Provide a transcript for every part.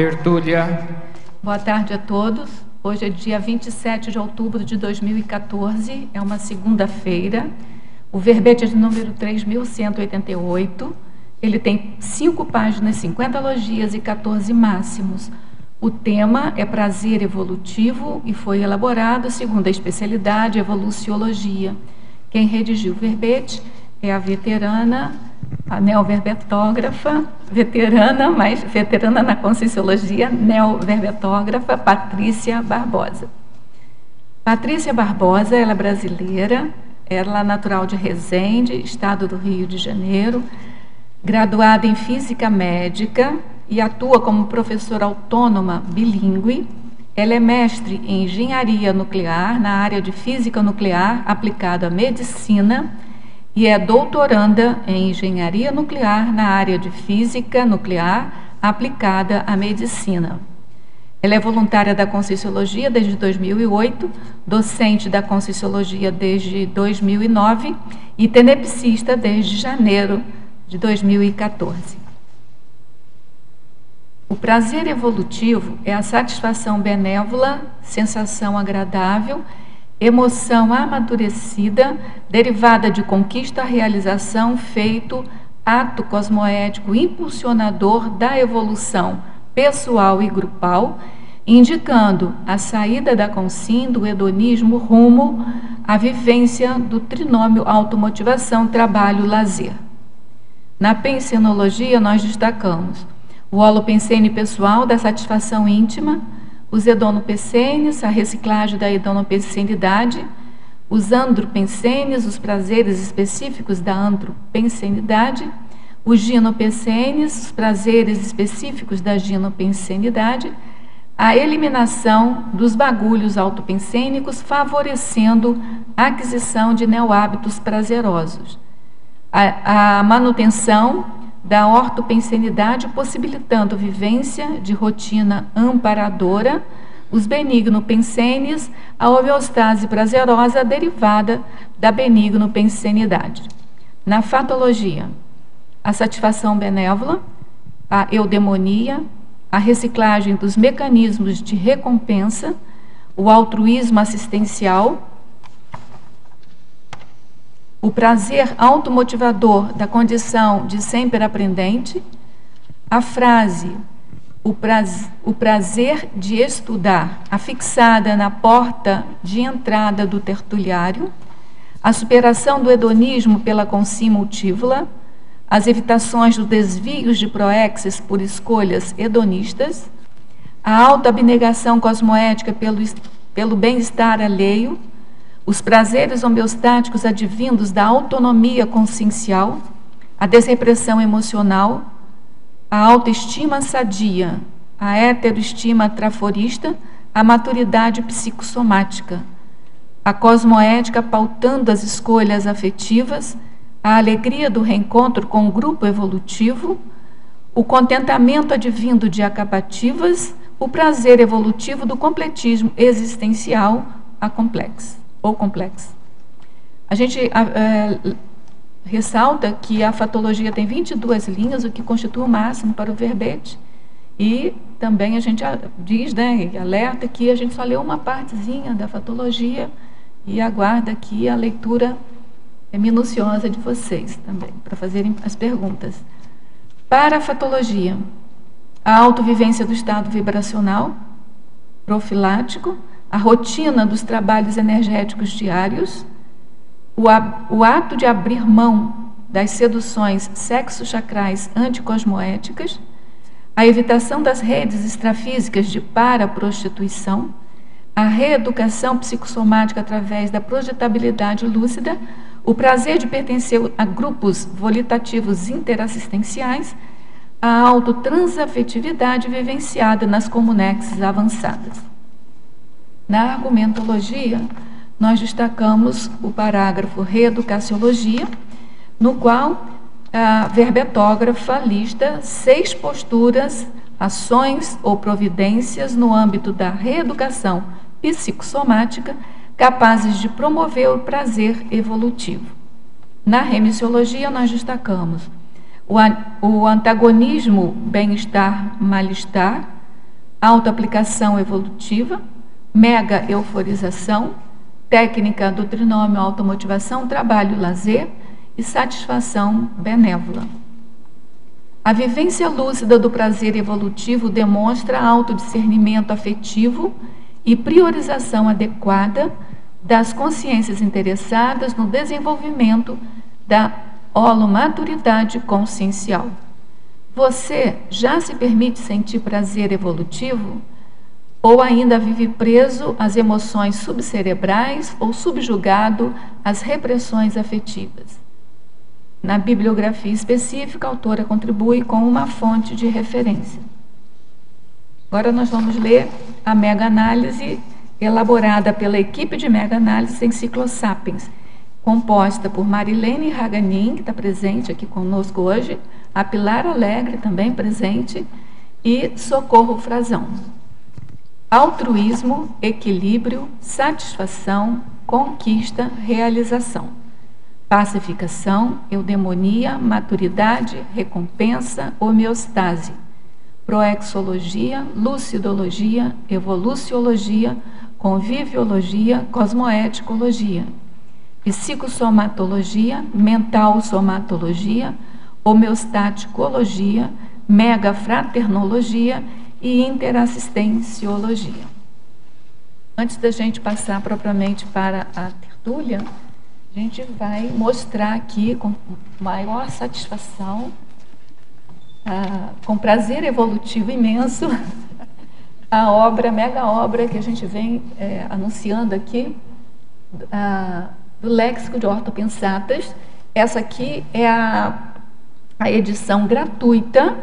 Tertúlia. Boa tarde a todos. Hoje é dia 27 de outubro de 2014, é uma segunda-feira. O verbete é de número 3.188. Ele tem 5 páginas, 50 logias e 14 máximos. O tema é prazer evolutivo e foi elaborado segundo a especialidade evoluciologia. Quem redigiu o verbete é a veterana, a neoverbetógrafa, mas veterana na Conscienciologia, neoverbetógrafa Patrícia Barbosa. Patrícia Barbosa, ela é brasileira, ela é natural de Resende, estado do Rio de Janeiro, graduada em Física Médica e atua como professora autônoma bilíngue. Ela é mestre em Engenharia Nuclear, na área de Física Nuclear aplicada à Medicina, e é doutoranda em Engenharia Nuclear na área de Física Nuclear aplicada à Medicina. Ela é voluntária da Conscienciologia desde 2008, docente da Conscienciologia desde 2009 e tenepsista desde janeiro de 2014. O prazer evolutivo é a satisfação benévola, sensação agradável, emoção amadurecida, derivada de conquista, realização, feito, ato cosmoético impulsionador da evolução pessoal e grupal, indicando a saída da consciência do hedonismo rumo à vivência do trinômio automotivação, trabalho, lazer. Na pensenologia, nós destacamos o holopensene pessoal da satisfação íntima, os hedonopensenes, a reciclagem da hedonopensenidade, os andropensenes, os prazeres específicos da andropensenidade, os ginopensenes, os prazeres específicos da ginopensenidade, a eliminação dos bagulhos autopensênicos, favorecendo a aquisição de neohábitos prazerosos, a manutenção da ortopensenidade, possibilitando vivência de rotina amparadora, os benigno-pensenes, a homeostase prazerosa derivada da benigno-pensenidade. Na fatologia, a satisfação benévola, a eudemonia, a reciclagem dos mecanismos de recompensa, o altruísmo assistencial, o prazer automotivador da condição de sempre aprendente, a frase, o prazer de estudar, afixada na porta de entrada do tertuliário, a superação do hedonismo pela consciência multívola, as evitações dos desvios de proexes por escolhas hedonistas, a autoabnegação cosmoética pelo bem-estar alheio, os prazeres homeostáticos advindos da autonomia consciencial, a desrepressão emocional, a autoestima sadia, a heteroestima traforista, a maturidade psicossomática, a cosmoética pautando as escolhas afetivas, a alegria do reencontro com o grupo evolutivo, o contentamento advindo de acabativas, o prazer evolutivo do completismo existencial a complexo. A gente ressalta que a fatologia tem 22 linhas, o que constitui o máximo para o verbete, e também a gente diz, né, alerta que a gente só leu uma partezinha da fatologia e aguarda aqui a leitura minuciosa de vocês também, para fazerem as perguntas. Para a fatologia, a autovivência do estado vibracional profilático, a rotina dos trabalhos energéticos diários, o ato de abrir mão das seduções sexo-chacrais anticosmoéticas, a evitação das redes extrafísicas de para-prostituição, a reeducação psicossomática através da projetabilidade lúcida, o prazer de pertencer a grupos volitativos interassistenciais, a autotransafetividade vivenciada nas comunexes avançadas. Na argumentologia, nós destacamos o parágrafo Reeducaciologia, no qual a verbetógrafa lista 6 posturas, ações ou providências no âmbito da reeducação psicossomática capazes de promover o prazer evolutivo. Na remissiologia, nós destacamos o antagonismo bem-estar-mal-estar, autoaplicação evolutiva, mega euforização, técnica do trinômio automotivação, trabalho e lazer e satisfação benévola. A vivência lúcida do prazer evolutivo demonstra autodiscernimento afetivo e priorização adequada das consciências interessadas no desenvolvimento da holomaturidade consciencial. Você já se permite sentir prazer evolutivo? Ou ainda vive preso às emoções subcerebrais ou subjugado às repressões afetivas? Na bibliografia específica, a autora contribui com uma fonte de referência. Agora nós vamos ler a mega-análise elaborada pela equipe de mega-análise Enciclosapiens, composta por Marilene Haganin, que está presente aqui conosco hoje, a Pilar Alegre, também presente, e Socorro Frazão. Altruísmo, equilíbrio, satisfação, conquista, realização. Pacificação, eudemonia, maturidade, recompensa, homeostase. Proexologia, lucidologia, evoluciologia, conviviologia, cosmoeticologia. Psicossomatologia, mental-somatologia, homeostaticologia, megafraternologia e interassistenciologia. Antes da gente passar propriamente para a tertúlia, a gente vai mostrar aqui com maior satisfação, com prazer evolutivo imenso, a obra, mega obra que a gente vem anunciando aqui, do Léxico de Ortopensatas. Essa aqui é a edição gratuita,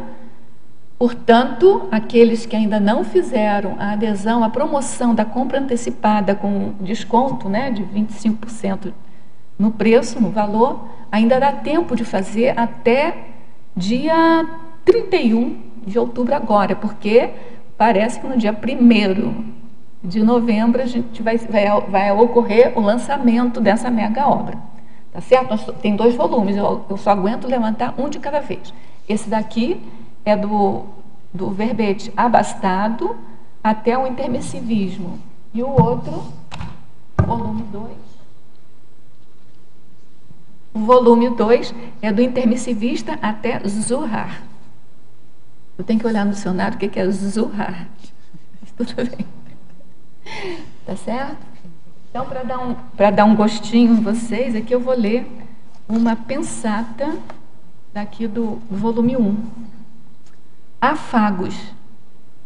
portanto, aqueles que ainda não fizeram a adesão, a promoção da compra antecipada com desconto, né, de 25% no preço, no valor, ainda dá tempo de fazer até dia 31 de outubro agora, porque parece que no dia 1º de novembro a gente vai ocorrer o lançamento dessa mega obra. Tá certo? Tem 2 volumes, eu só aguento levantar um de cada vez. Esse daqui é do verbete abastado até o intermissivismo. E o outro, volume 2. O volume 2 é do intermissivista até Zuhar. Eu tenho que olhar no dicionário o que é Zuhar. Tudo bem. Tá certo? Então, para dar um gostinho em vocês, aqui eu vou ler uma pensata daqui do volume 1. Afagos.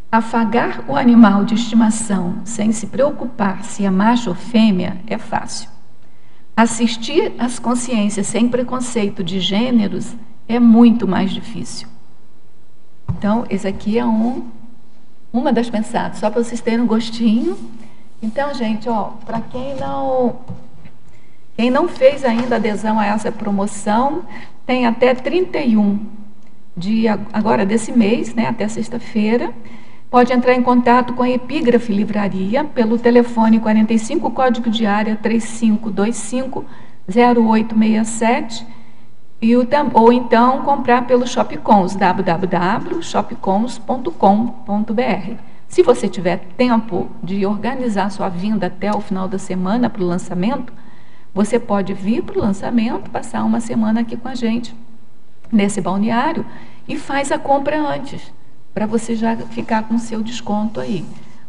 Afagar o animal de estimação sem se preocupar se é macho ou fêmea é fácil. Assistir às consciências sem preconceito de gêneros é muito mais difícil. Então, esse aqui é uma das pensadas, só para vocês terem um gostinho. Então, gente, para quem não fez ainda adesão a essa promoção, tem até 31 agora desse mês, né, até sexta-feira. Pode entrar em contato com a Epígrafe Livraria pelo telefone 45, código de área 3525-0867, ou então comprar pelo Shopcons, www.shopcons.com.br. Se você tiver tempo de organizar sua vinda até o final da semana para o lançamento, você pode vir para o lançamento, passar uma semana aqui com a gente, nesse balneário, e faz a compra antes, para você já ficar com o seu desconto aí.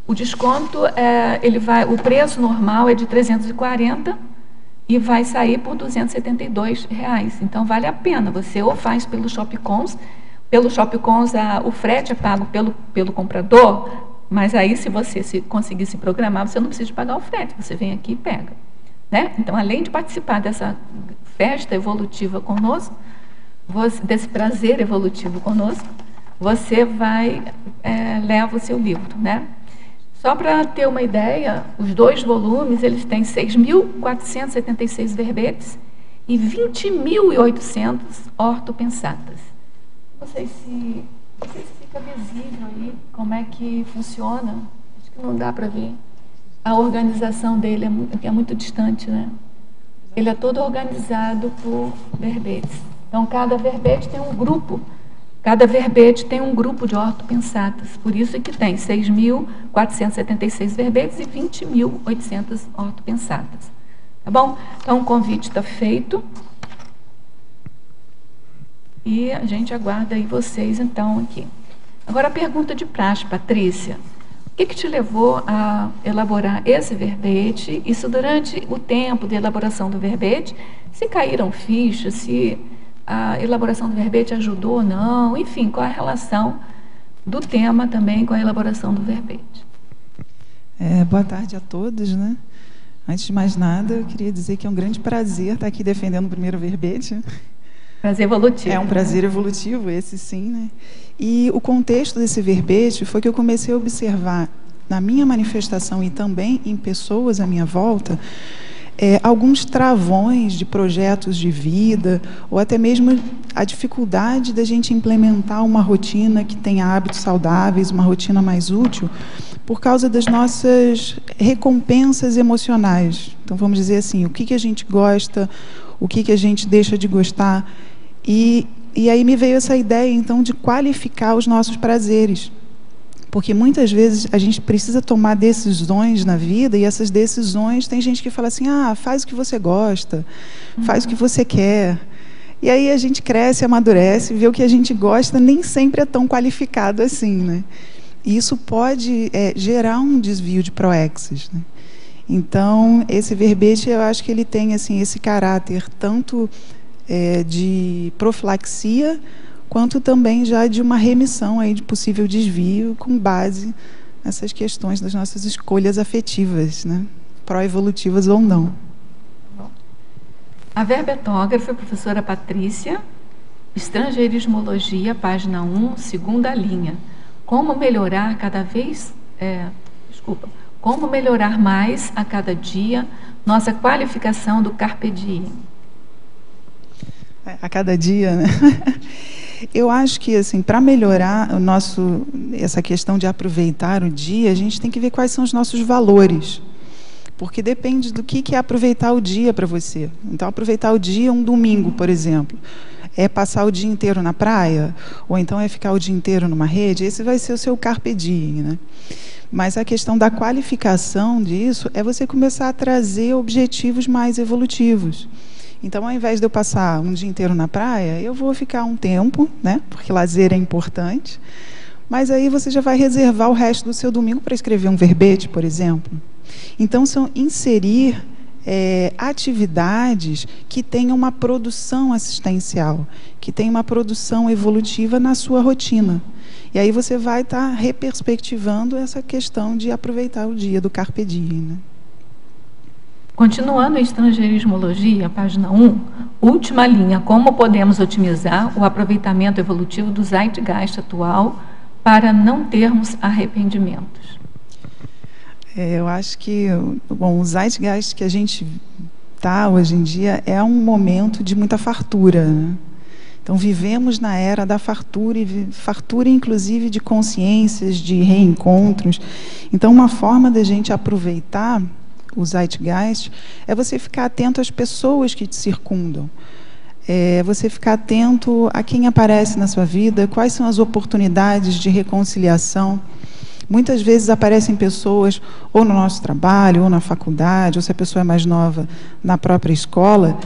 O desconto, o preço normal é de 340 e vai sair por R$ 272. Então, vale a pena. Você ou faz pelo Shopcons, o frete é pago pelo comprador, mas aí, se você conseguir se programar, você não precisa de pagar o frete, você vem aqui e pega. Né? Então, além de participar dessa festa evolutiva conosco, desse prazer evolutivo conosco, você leva o seu livro, né? Só para ter uma ideia, os 2 volumes, eles têm 6.476 verbetes e 20.800 ortopensatas. Não sei se fica visível aí como é que funciona. Acho que não dá para ver. A organização dele é muito distante, né? Ele é todo organizado por verbetes. Então, cada verbete tem um grupo Cada verbete tem um grupo de ortopensatas, por isso é que tem 6.476 verbetes e 20.800 ortopensatas. Tá bom? Então, o convite está feito. E a gente aguarda aí vocês, então, aqui. Agora, a pergunta de praxe, Patrícia. O que te levou a elaborar esse verbete? Isso durante o tempo de elaboração do verbete, se caíram fichas, se a elaboração do verbete ajudou ou não, enfim, qual a relação do tema também com a elaboração do verbete? Boa tarde a todos, né? Antes de mais nada, eu queria dizer que é um grande prazer estar aqui defendendo o primeiro verbete. Prazer evolutivo. É um prazer evolutivo, esse sim, né? E o contexto desse verbete foi que eu comecei a observar na minha manifestação e também em pessoas à minha volta, alguns travões de projetos de vida, ou até mesmo a dificuldade da gente implementar uma rotina que tenha hábitos saudáveis, uma rotina mais útil, por causa das nossas recompensas emocionais. Então, vamos dizer assim, o que a gente gosta, o que a gente deixa de gostar. E aí me veio essa ideia, então, de qualificar os nossos prazeres. Porque muitas vezes a gente precisa tomar decisões na vida, e essas decisões, tem gente que fala assim, faz o que você gosta, faz o que você quer. E aí a gente cresce, amadurece, vê o que a gente gosta, nem sempre é tão qualificado assim, né? E isso pode gerar um desvio de proexis, né? Então, esse verbete, eu acho que ele tem assim, esse caráter tanto de profilaxia, quanto também já de uma remissão aí de possível desvio com base nessas questões das nossas escolhas afetivas, né? Pró-evolutivas ou não. A verbetógrafa, professora Patrícia, Estrangeirismologia, página 1, segunda linha. Como melhorar como melhorar mais a cada dia nossa qualificação do Carpe Diem? A cada dia, né? Eu acho que, assim, para melhorar essa questão de aproveitar o dia, a gente tem que ver quais são os nossos valores. Porque depende do que é aproveitar o dia para você. Então, aproveitar o dia um domingo, por exemplo, é passar o dia inteiro na praia? Ou então é ficar o dia inteiro numa rede? Esse vai ser o seu carpe diem, né? Mas a questão da qualificação disso é você começar a trazer objetivos mais evolutivos. Então, ao invés de eu passar um dia inteiro na praia, eu vou ficar um tempo, né? Porque lazer é importante. Mas aí você já vai reservar o resto do seu domingo para escrever um verbete, por exemplo. Então, são inserir atividades que tenham uma produção assistencial, que tenham uma produção evolutiva na sua rotina. E aí você vai estar reperspectivando essa questão de aproveitar o dia do Carpe Diem, né? Continuando em Estrangeirismologia, página 1, última linha, como podemos otimizar o aproveitamento evolutivo do Zeitgeist atual para não termos arrependimentos? Eu acho que o Zeitgeist que a gente está hoje em dia é um momento de muita fartura, né? Então, vivemos na era da fartura, e fartura inclusive de consciências, de reencontros. Então, uma forma da gente aproveitar o Zeitgeist é você ficar atento às pessoas que te circundam. Você ficar atento a quem aparece na sua vida, quais são as oportunidades de reconciliação. Muitas vezes aparecem pessoas, ou no nosso trabalho, ou na faculdade, ou se a pessoa é mais nova, na própria escola,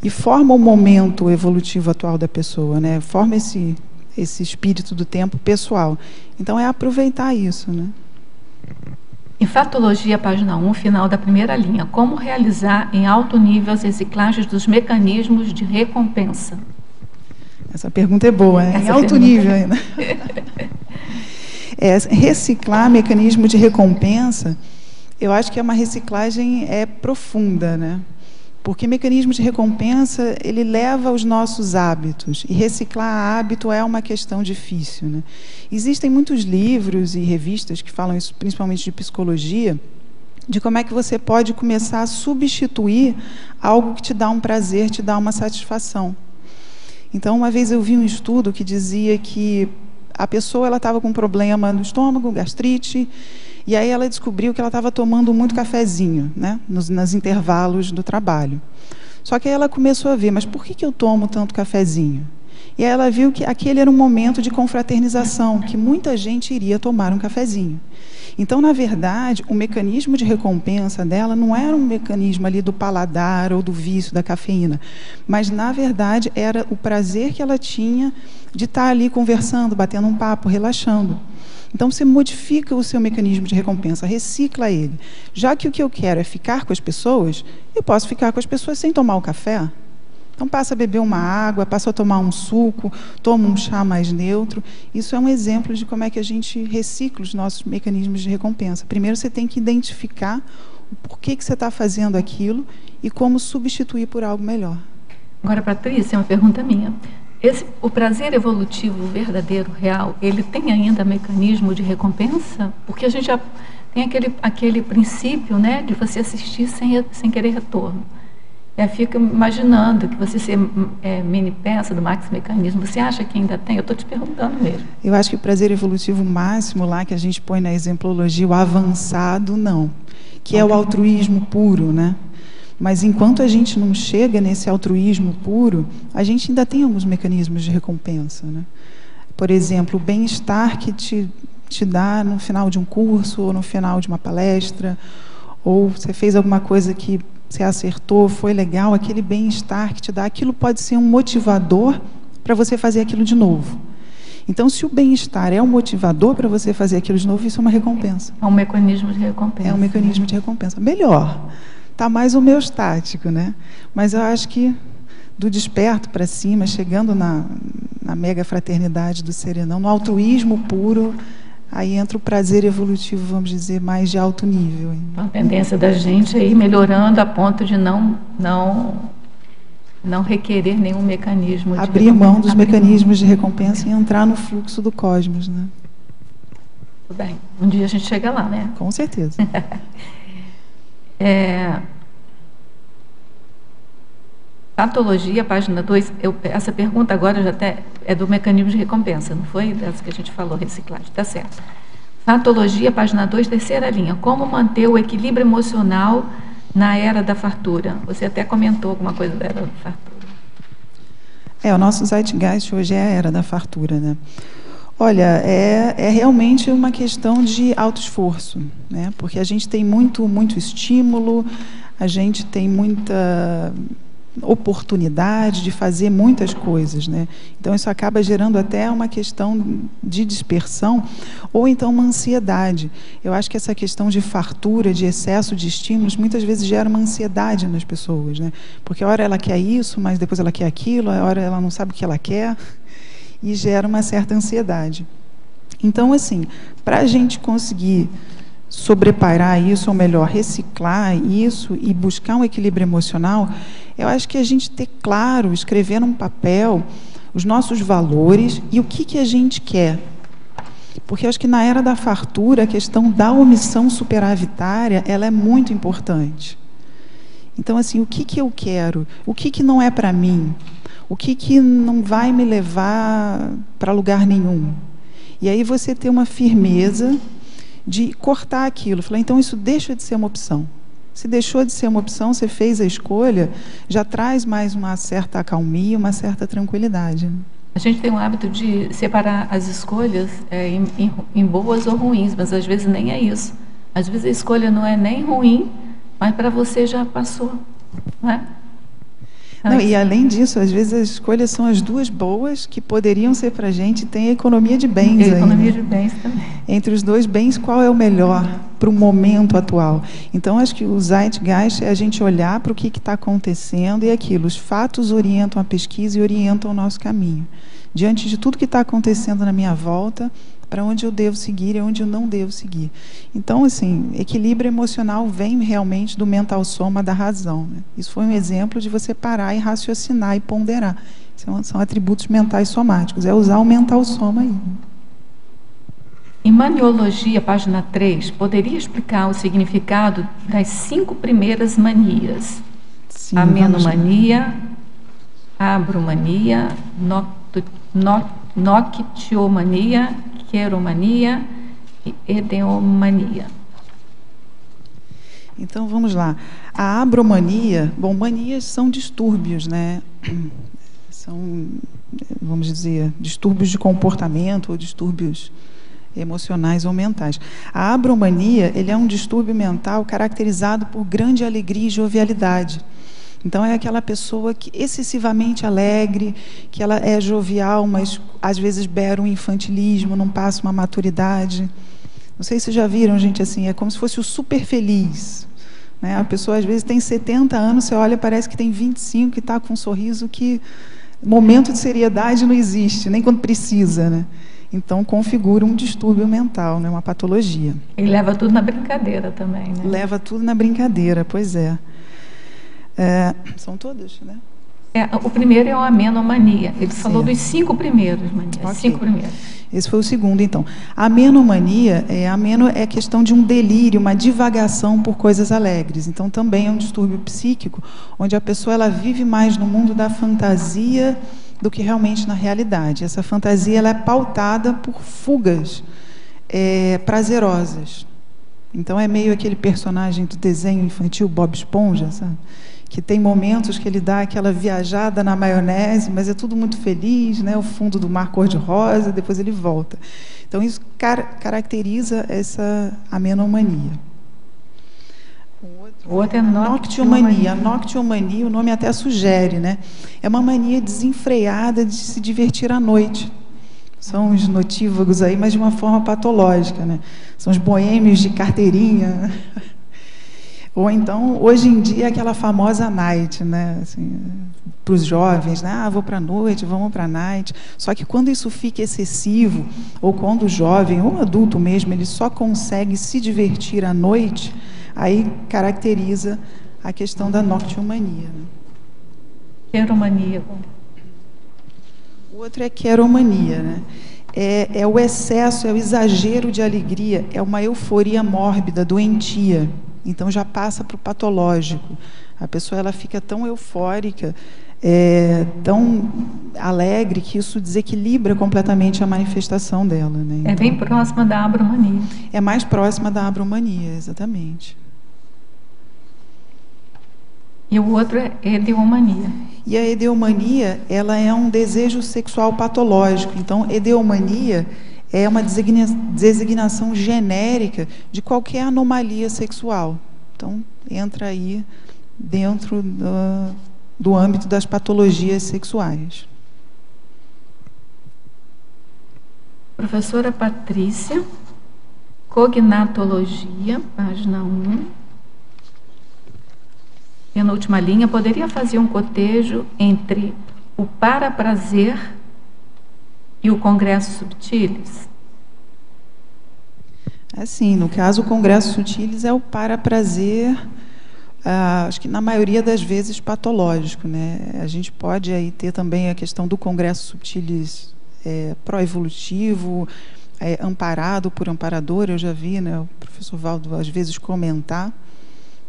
e forma o momento evolutivo atual da pessoa, né? Forma esse espírito do tempo pessoal. Então, é aproveitar isso, né? Em Fatologia, página 1, final da primeira linha, como realizar em alto nível as reciclagens dos mecanismos de recompensa? Essa pergunta é boa, né? Em alto nível ainda. Reciclar mecanismo de recompensa, eu acho que é uma reciclagem profunda, né? Porque mecanismo de recompensa, ele leva aos nossos hábitos, e reciclar hábito é uma questão difícil, né? Existem muitos livros e revistas que falam isso, principalmente de psicologia, de como é que você pode começar a substituir algo que te dá um prazer, te dá uma satisfação. Então, uma vez eu vi um estudo que dizia que a pessoa estava com um problema no estômago, gastrite, e aí ela descobriu que ela estava tomando muito cafezinho, né, nos intervalos do trabalho. Só que aí ela começou a ver, mas por que eu tomo tanto cafezinho? E aí ela viu que aquele era um momento de confraternização, que muita gente iria tomar um cafezinho. Então, na verdade, o mecanismo de recompensa dela não era um mecanismo ali do paladar ou do vício da cafeína, mas, na verdade, era o prazer que ela tinha de estar ali conversando, batendo um papo, relaxando. Então, você modifica o seu mecanismo de recompensa, recicla ele. Já que o que eu quero é ficar com as pessoas, eu posso ficar com as pessoas sem tomar o café. Então, passa a beber uma água, passa a tomar um suco, toma um chá mais neutro. Isso é um exemplo de como é que a gente recicla os nossos mecanismos de recompensa. Primeiro, você tem que identificar o porquê que você está fazendo aquilo e como substituir por algo melhor. Agora, Patrícia, uma pergunta minha. O prazer evolutivo verdadeiro, real, ele tem ainda mecanismo de recompensa? Porque a gente já tem aquele princípio, né, de você assistir sem querer retorno. Eu fico imaginando que você ser mini peça do Max Mecanismo, você acha que ainda tem? Eu estou te perguntando mesmo. Eu acho que o prazer evolutivo máximo lá que a gente põe na exemplologia, o avançado, não. Que é o altruísmo puro, né? Mas enquanto a gente não chega nesse altruísmo puro, a gente ainda tem alguns mecanismos de recompensa, né? Por exemplo, o bem-estar que te dá no final de um curso, ou no final de uma palestra, ou você fez alguma coisa que você acertou, foi legal, aquele bem-estar que te dá, aquilo pode ser um motivador para você fazer aquilo de novo. Então, se o bem-estar é um motivador para você fazer aquilo de novo, isso é uma recompensa. É um mecanismo de recompensa. É um mecanismo de recompensa. Melhor. Está mais homeostático, né? Mas eu acho que do desperto para cima, chegando na mega fraternidade do serenão, no altruísmo puro, aí entra o prazer evolutivo, vamos dizer, mais de alto nível. A tendência da gente é ir melhorando a ponto de não requerer nenhum mecanismo. Abrir mão dos mecanismos de recompensa e entrar no fluxo do cosmos, né? Tudo bem. Um dia a gente chega lá, né? Com certeza. Patologia, página 2, essa pergunta agora já até é do mecanismo de recompensa, não foi? Dessa que a gente falou, reciclagem, está certo. Patologia, página 2, terceira linha. Como manter o equilíbrio emocional na era da fartura? Você até comentou alguma coisa da era da fartura. O nosso Zeitgeist hoje é a era da fartura, né? Olha, é realmente uma questão de autoesforço, né? Porque a gente tem muito estímulo, a gente tem muita oportunidade de fazer muitas coisas, né? Então isso acaba gerando até uma questão de dispersão ou então uma ansiedade. Eu acho que essa questão de fartura, de excesso de estímulos, muitas vezes gera uma ansiedade nas pessoas, né? Porque a hora ela quer isso, mas depois ela quer aquilo, a hora ela não sabe o que ela quer e gera uma certa ansiedade. Então, assim, para a gente conseguir sobreparar isso, ou melhor, reciclar isso e buscar um equilíbrio emocional, eu acho que a gente ter claro, escrever num papel os nossos valores e o que a gente quer. Porque eu acho que na era da fartura, a questão da omissão superavitária, ela é muito importante. Então, assim, o que eu quero? O que não é para mim? O que não vai me levar para lugar nenhum? E aí você ter uma firmeza de cortar aquilo. Falar, então isso deixa de ser uma opção. Se deixou de ser uma opção, você fez a escolha, já traz mais uma certa acalmia, uma certa tranquilidade. A gente tem o hábito de separar as escolhas em boas ou ruins, mas às vezes nem é isso. Às vezes a escolha não é nem ruim, mas para você já passou, não é? Não, e além disso, às vezes as escolhas são as duas boas que poderiam ser para a gente, tem a economia de bens aí. Economia de bens também. Entre os dois bens, qual é o melhor para o momento atual? Então, acho que o Zeitgeist é a gente olhar para o que está acontecendo e aquilo. Os fatos orientam a pesquisa e orientam o nosso caminho. Diante de tudo que está acontecendo na minha volta, para onde eu devo seguir e onde eu não devo seguir. Então, assim, equilíbrio emocional vem realmente do mental soma da razão, né? Isso foi um exemplo de você parar e raciocinar e ponderar. São atributos mentais somáticos. É usar o mental soma aí. Em Maniologia, página 3, poderia explicar o significado das 5 primeiras manias? Sim, amenomania, abromania, noctiomania, queromania e edeomania. Então, vamos lá. A abromania, bom, manias são distúrbios, né? São vamos dizer, distúrbios de comportamento ou distúrbios emocionais ou mentais. A abromania, ele é um distúrbio mental caracterizado por grande alegria e jovialidade. Então, é aquela pessoa que excessivamente alegre, que ela é jovial, mas às vezes beira um infantilismo, não passa uma maturidade. Não sei se vocês já viram, gente, assim, é como se fosse o super feliz, né? A pessoa, às vezes, tem 70 anos, você olha, parece que tem 25, que está com um sorriso que momento de seriedade não existe, nem quando precisa, né? Então, configura um distúrbio mental, né? Uma patologia. E leva tudo na brincadeira também, né? Leva tudo na brincadeira, pois é. São todas, né? O primeiro é a amenomania. Ele falou dos 5 primeiros, manias. Okay. 5 primeiros. Esse foi o segundo, então. A amenomania, ameno é questão de um delírio, uma divagação por coisas alegres. Então, também é um distúrbio psíquico, onde a pessoa ela vive mais no mundo da fantasia do que realmente na realidade. Essa fantasia ela é pautada por fugas prazerosas. Então, é meio aquele personagem do desenho infantil Bob Esponja, sabe? Que tem momentos que ele dá aquela viajada na maionese, mas é tudo muito feliz, né? O fundo do mar cor-de-rosa, depois ele volta. Então, isso caracteriza essa amenomania. O outro é noctiomania. A noctiomania, o nome até sugere, né? É uma mania desenfreada de se divertir à noite. São os notívagos aí, mas de uma forma patológica, né? São os boêmios de carteirinha. Ou então, hoje em dia, aquela famosa night, né? Assim, para os jovens, né? Vou para a noite, vamos para a night. Só que quando isso fica excessivo, ou quando o jovem, ou o adulto mesmo, ele só consegue se divertir à noite, aí caracteriza a questão da noctiomania. Né? Queromania. O outro é queromania, né? É o excesso, é o exagero de alegria, é uma euforia mórbida, doentia. Então, já passa para o patológico. A pessoa ela fica tão eufórica, tão alegre, que isso desequilibra completamente a manifestação dela. Né? Então, é bem próxima da abromania. É mais próxima da abromania, exatamente. E o outro é edeomania. E a edeomania, ela é um desejo sexual patológico. Então, edeomania é uma designação genérica de qualquer anomalia sexual. Então, entra aí dentro do âmbito das patologias sexuais. Professora Patrícia, cognatologia, página 1. Penúltima linha, poderia fazer um cotejo entre o paraprazer e o Congresso Subtilis? Assim, no caso, o Congresso Subtilis é o paraprazer, acho que na maioria das vezes patológico, né? A gente pode aí ter também a questão do Congresso Subtilis pró-evolutivo, amparado por amparador. Eu já vi, né, o professor Valdo às vezes comentar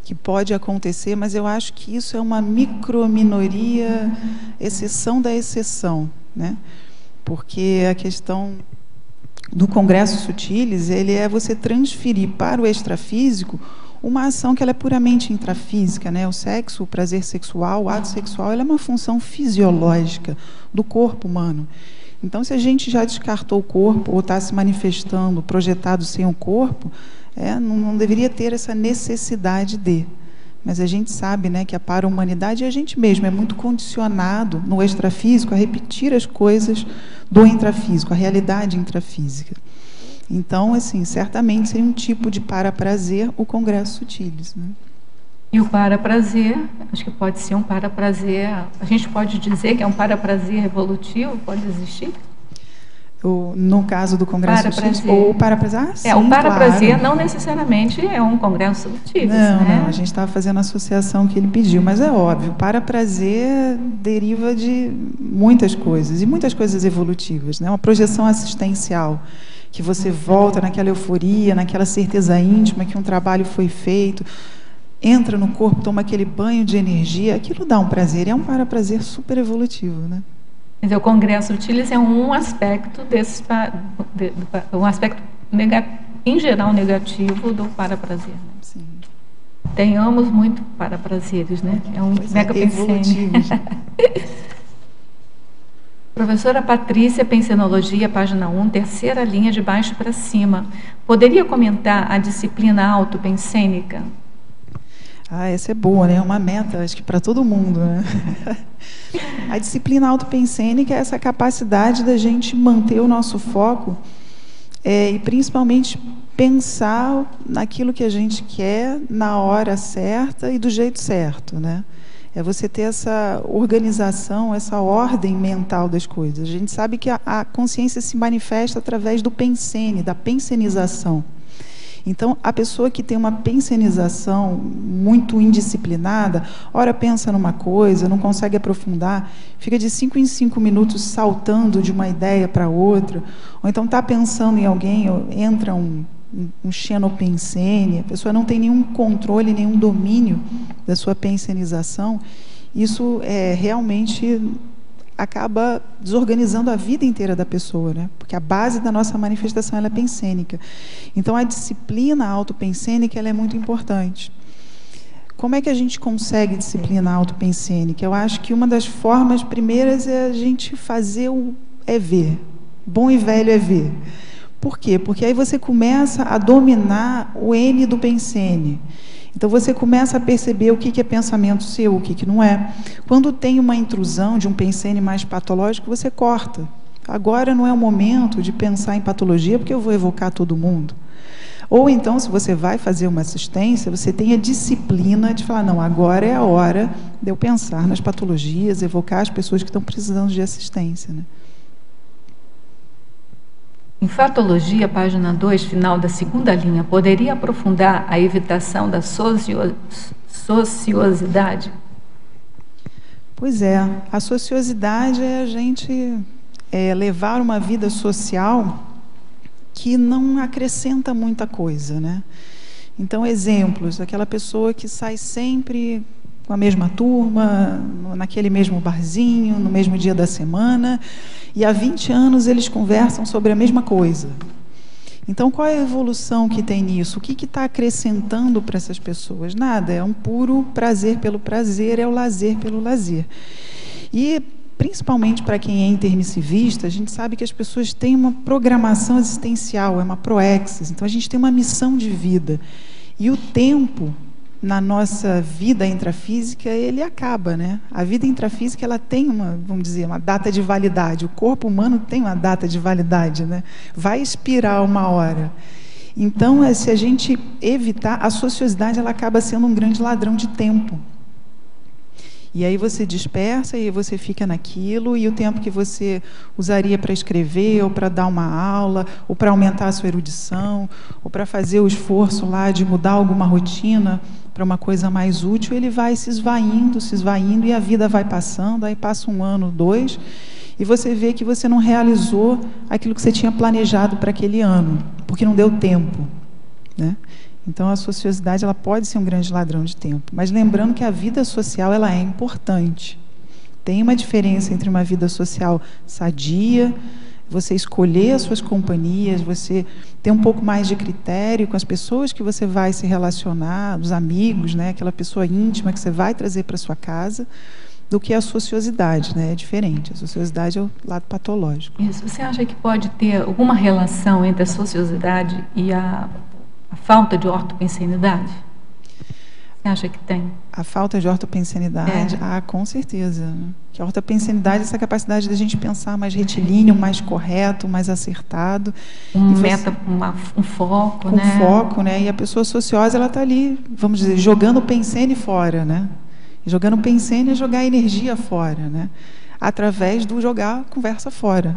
que pode acontecer, mas eu acho que isso é uma microminoria, exceção da exceção, né? Porque a questão do Congresso Subtilis, ele é você transferir para o extrafísico uma ação que ela é puramente intrafísica, né? O sexo, o prazer sexual, o ato sexual, ela é uma função fisiológica do corpo humano. Então, se a gente já descartou o corpo ou está se manifestando, projetado sem o corpo, não deveria ter essa necessidade de. Mas a gente sabe, né, que a para-humanidade, e a gente mesmo é muito condicionado no extrafísico a repetir as coisas do intrafísico, a realidade intrafísica. Então, assim, certamente seria um tipo de para-prazer o Congresso Subtilis, né? E o para-prazer, acho que pode ser um para-prazer, a gente pode dizer que é um para-prazer evolutivo, pode existir? No caso do Congresso Subtilis, ou o para-prazer? Sim, o para-prazer claro. Não necessariamente é um Congresso Subtilis. Não, a gente estava fazendo a associação que ele pediu, mas é óbvio, o para-prazer deriva de muitas coisas, e muitas coisas evolutivas, né? Uma projeção assistencial, que você volta naquela euforia, naquela certeza íntima que um trabalho foi feito, entra no corpo, toma aquele banho de energia, aquilo dá um prazer, é um para-prazer super evolutivo, né? O Congresso Subtilis é um aspecto um aspecto em geral negativo do para-prazer. Sim. Tenhamos muito para-prazeres, né? É um mega evolutivo. Professora Patrícia, Pensenologia, página 1, terceira linha de baixo para cima. Poderia comentar a disciplina autopensênica? Essa é boa, né? É uma meta, acho que para todo mundo, né? A disciplina autopensênica é essa capacidade da gente manter o nosso foco e principalmente pensar naquilo que a gente quer na hora certa e do jeito certo, né? É você ter essa organização, essa ordem mental das coisas. A gente sabe que a consciência se manifesta através do pensene, da pensenização. Então, a pessoa que tem uma pensenização muito indisciplinada, ora pensa numa coisa, não consegue aprofundar, fica de 5 em 5 minutos saltando de uma ideia para outra, ou então está pensando em alguém, entra um xenopensene, a pessoa não tem nenhum controle, nenhum domínio da sua pensenização, isso realmente acaba desorganizando a vida inteira da pessoa, né? Porque a base da nossa manifestação ela é pensênica. Então, a disciplina autopensênica ela é muito importante. Como é que a gente consegue disciplina autopensênica? Eu acho que uma das formas primeiras é a gente fazer ver. Bom e velho é ver. Por quê? Porque aí você começa a dominar o N do pensene. Então, você começa a perceber o que é pensamento seu, o que não é. Quando tem uma intrusão de um pensene mais patológico, você corta. Agora não é o momento de pensar em patologia, porque eu vou evocar todo mundo. Ou então, se você vai fazer uma assistência, você tem a disciplina de falar, não, agora é a hora de eu pensar nas patologias, evocar as pessoas que estão precisando de assistência, né? Em Fatologia, página 2, final da segunda linha, poderia aprofundar a evitação da sociosidade? Pois é, a sociosidade é a gente levar uma vida social que não acrescenta muita coisa, né? Então, exemplos, aquela pessoa que sai sempre com a mesma turma, naquele mesmo barzinho, no mesmo dia da semana, e há 20 anos eles conversam sobre a mesma coisa. Então, qual é a evolução que tem nisso? O que está acrescentando para essas pessoas? Nada, é um puro prazer pelo prazer, é o lazer pelo lazer. E, principalmente para quem é intermissivista, a gente sabe que as pessoas têm uma programação existencial, é uma proexis, então a gente tem uma missão de vida. E o tempo na nossa vida intrafísica, ele acaba, né? A vida intrafísica, ela tem vamos dizer, uma data de validade. O corpo humano tem uma data de validade, né? Vai expirar uma hora. Então, se a gente evitar, a sociosidade, ela acaba sendo um grande ladrão de tempo. E aí você dispersa e você fica naquilo, e o tempo que você usaria para escrever, ou para dar uma aula, ou para aumentar a sua erudição, ou para fazer o esforço lá de mudar alguma rotina para uma coisa mais útil, ele vai se esvaindo, e a vida vai passando, aí passa 1 ano, 2, e você vê que você não realizou aquilo que você tinha planejado para aquele ano, porque não deu tempo, né? Então, a sociosidade ela pode ser um grande ladrão de tempo. Mas lembrando que a vida social ela é importante. Tem uma diferença entre uma vida social sadia, você escolher as suas companhias, você ter um pouco mais de critério com as pessoas que você vai se relacionar, os amigos, né, aquela pessoa íntima que você vai trazer para sua casa, do que a sociosidade, né? É diferente. A sociosidade é o lado patológico. Isso. Você acha que pode ter alguma relação entre a sociosidade e a falta de ortopensenidade? Você acha que tem? A falta de ortopensenidade? Com certeza. Que a ortopensenidade é essa capacidade da gente pensar mais retilíneo, mais correto, mais acertado. Um foco, né? Um foco, né? E a pessoa sociosa, ela está ali, vamos dizer, jogando o pensene fora, né? Jogando o pensene é jogar a energia fora, né? Através do jogar a conversa fora.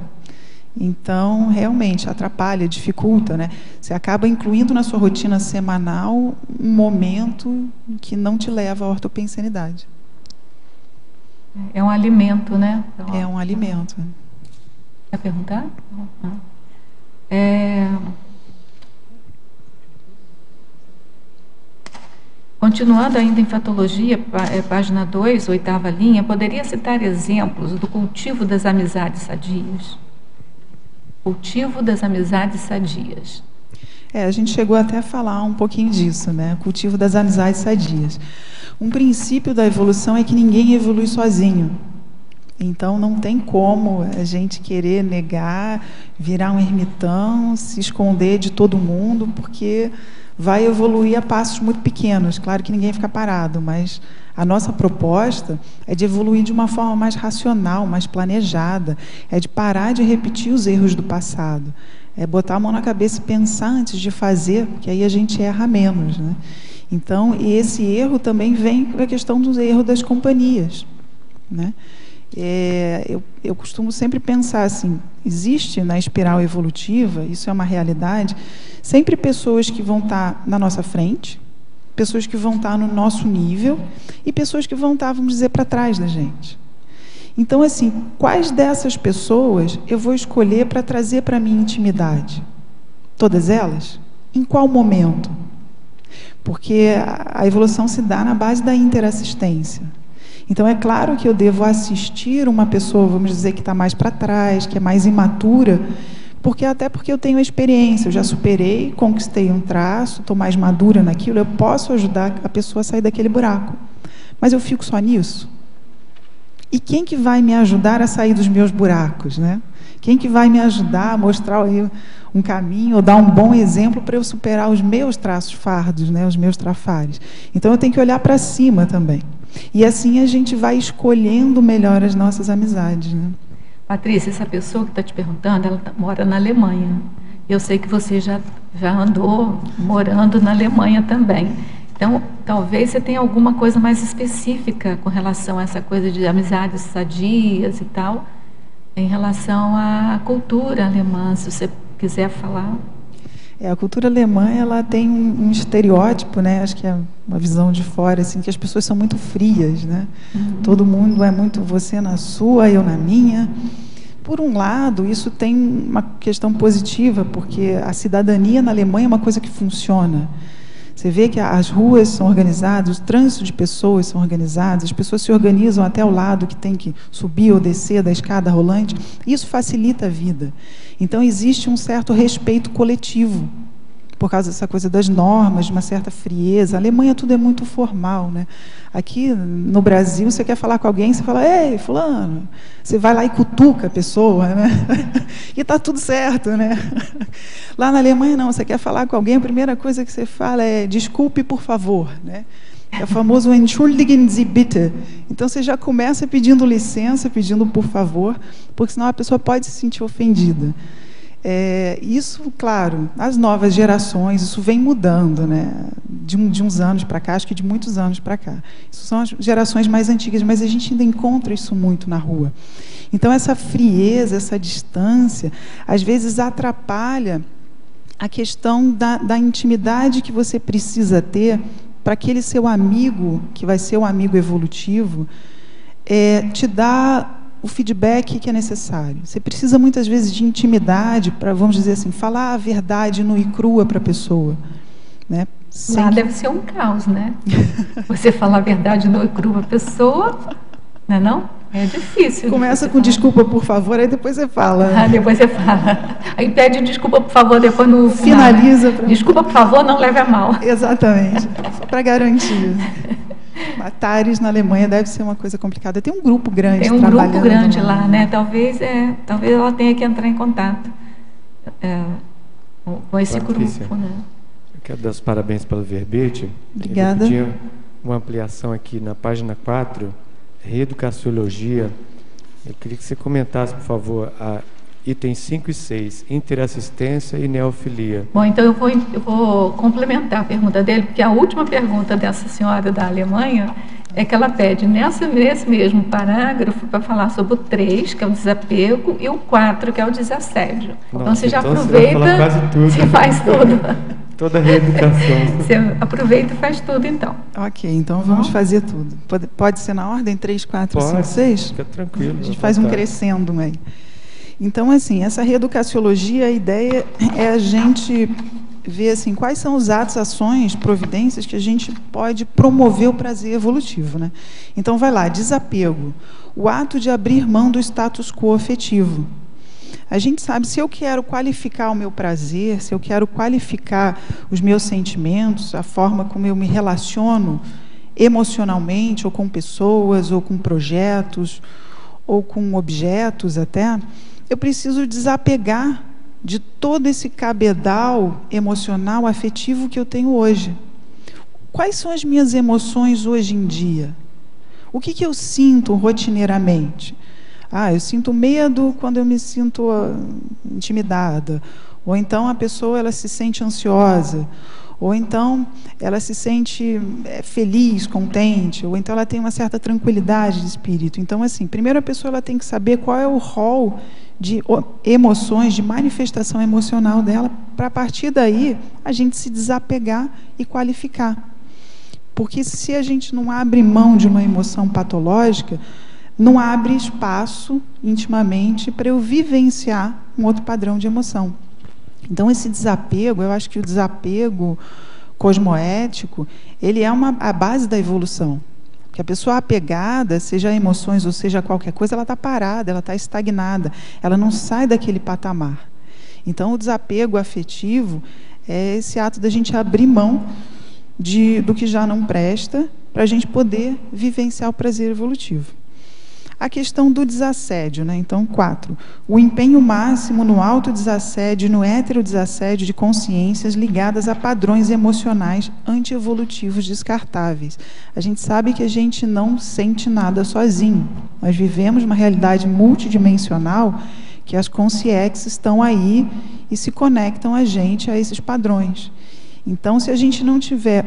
Então, realmente, atrapalha, dificulta, né? Você acaba incluindo na sua rotina semanal um momento que não te leva à ortopensenidade. É um alimento, né? É um alimento. Quer perguntar? Continuando ainda em Fatologia, página 2, 8ª linha, poderia citar exemplos do cultivo das amizades sadias? Cultivo das amizades sadias. A gente chegou até a falar um pouquinho disso, né? Cultivo das amizades sadias. Um princípio da evolução é que ninguém evolui sozinho. Então, não tem como a gente querer negar, virar um ermitão, se esconder de todo mundo, porque vai evoluir a passos muito pequenos. Claro que ninguém fica parado, mas a nossa proposta é de evoluir de uma forma mais racional, mais planejada, é de parar de repetir os erros do passado, é botar a mão na cabeça e pensar antes de fazer, porque aí a gente erra menos, né? Então, e esse erro também vem com a questão do erro das companhias, né? Eu costumo sempre pensar assim, existe na espiral evolutiva, isso é uma realidade, sempre pessoas que vão estar na nossa frente, pessoas que vão estar no nosso nível e pessoas que vão estar, vamos dizer, para trás da gente. Então, assim, quais dessas pessoas eu vou escolher para trazer para a minha intimidade? Todas elas? Em qual momento? Porque a evolução se dá na base da interassistência. Então, é claro que eu devo assistir uma pessoa, vamos dizer, que está mais para trás, que é mais imatura, até porque eu tenho experiência, eu já superei, conquistei um traço, estou mais madura naquilo, eu posso ajudar a pessoa a sair daquele buraco. Mas eu fico só nisso? E quem que vai me ajudar a sair dos meus buracos, né? Quem que vai me ajudar a mostrar um caminho, ou dar um bom exemplo para eu superar os meus traços fardos, né? Os meus trafares. Então, eu tenho que olhar para cima também. E assim a gente vai escolhendo melhor as nossas amizades, né? Patrícia, essa pessoa que está te perguntando, ela mora na Alemanha. Eu sei que você já andou morando na Alemanha também. Então, talvez você tenha alguma coisa mais específica com relação a essa coisa de amizades sadias e tal, em relação à cultura alemã, se você quiser falar. A cultura alemã, ela tem um estereótipo, né? Acho que é uma visão de fora, assim, que as pessoas são muito frias, né? Todo mundo é muito você na sua, eu na minha. Por um lado, isso tem uma questão positiva, porque a cidadania na Alemanha é uma coisa que funciona. Você vê que as ruas são organizadas, o trânsito de pessoas são organizados, as pessoas se organizam até o lado que tem que subir ou descer da escada rolante. Isso facilita a vida. Então, existe um certo respeito coletivo, por causa dessa coisa das normas, de uma certa frieza. A Alemanha tudo é muito formal, né? Aqui no Brasil, você quer falar com alguém, você fala, ei, fulano, você vai lá e cutuca a pessoa, né? E está tudo certo, né? Lá na Alemanha, não, você quer falar com alguém, a primeira coisa que você fala é desculpe, por favor, né? É o famoso entschuldigen Sie bitte. Então, você já começa pedindo licença, pedindo por favor, porque senão a pessoa pode se sentir ofendida. Isso, claro, as novas gerações, isso vem mudando, né? De uns anos para cá, acho que de muitos anos para cá. Isso são as gerações mais antigas, mas a gente ainda encontra isso muito na rua. Então, essa frieza, essa distância, às vezes atrapalha a questão da intimidade que você precisa ter para aquele seu amigo, que vai ser um amigo evolutivo, te dar o feedback que é necessário. Você precisa, muitas vezes, de intimidade para, vamos dizer assim, falar a verdade nua e crua para a pessoa, né? Lá deve ser um caos, né? Você falar a verdade nua e crua para a pessoa, não é não? É difícil. Começa com desculpa, por favor, aí depois você fala. Depois você fala. Aí pede desculpa, por favor, depois no final. Finaliza. Desculpa, por favor, não leve a mal. Exatamente. Só para garantir. Atares na Alemanha deve ser uma coisa complicada. Tem um grupo grande trabalhando. Tem um grupo grande lá, né? Talvez ela tenha que entrar em contato com esse grupo, né? Eu quero dar os parabéns pelo verbete. Obrigada. Eu pedi uma ampliação aqui na página 4, reeducaciologia. Eu queria que você comentasse, por favor, itens 5 e 6, interassistência e neofilia. Bom, então eu vou complementar a pergunta dele, porque a última pergunta dessa senhora da Alemanha é que ela pede nesse mesmo parágrafo para falar sobre o 3, que é o desapego, e o 4, que é o desassédio. Nossa, então você já você aproveita, vai falar quase tudo. Você faz tudo. Toda a reeducação. Você aproveita e faz tudo, então. Ok, então vamos fazer tudo. Pode ser na ordem 3, 4, 5, 6? Fica tranquilo. A gente faz um crescendo aí. Então, assim, essa reeducaciologia, a ideia é a gente ver assim, quais são os atos, ações, providências que a gente pode promover o prazer evolutivo, né? Então, vai lá, desapego. O ato de abrir mão do status quo afetivo. A gente sabe, se eu quero qualificar o meu prazer, se eu quero qualificar os meus sentimentos, a forma como eu me relaciono emocionalmente, ou com pessoas, ou com projetos, ou com objetos até, eu preciso desapegar de todo esse cabedal emocional, afetivo que eu tenho hoje. Quais são as minhas emoções hoje em dia? O que eu sinto rotineiramente? Eu sinto medo quando eu me sinto intimidada. Ou então a pessoa ela se sente ansiosa. Ou então ela se sente feliz, contente. Ou então ela tem uma certa tranquilidade de espírito. Então, assim, primeiro a pessoa ela tem que saber qual é o rol de emoções, de manifestação emocional dela, para a partir daí a gente se desapegar e qualificar. Porque se a gente não abre mão de uma emoção patológica, não abre espaço intimamente para eu vivenciar um outro padrão de emoção. Então, esse desapego, eu acho que o desapego cosmoético, ele é a base da evolução. Porque a pessoa apegada, seja emoções ou seja qualquer coisa, ela está parada, ela está estagnada, ela não sai daquele patamar. Então, o desapego afetivo é esse ato da gente abrir mão do que já não presta, para a gente poder vivenciar o prazer evolutivo. A questão do desassédio, né? Então, 4. O empenho máximo no autodesassédio e no heterodesassédio de consciências ligadas a padrões emocionais antievolutivos descartáveis. A gente sabe que a gente não sente nada sozinho. Nós vivemos uma realidade multidimensional que as consciências estão aí e se conectam a gente a esses padrões. Então, se a gente não tiver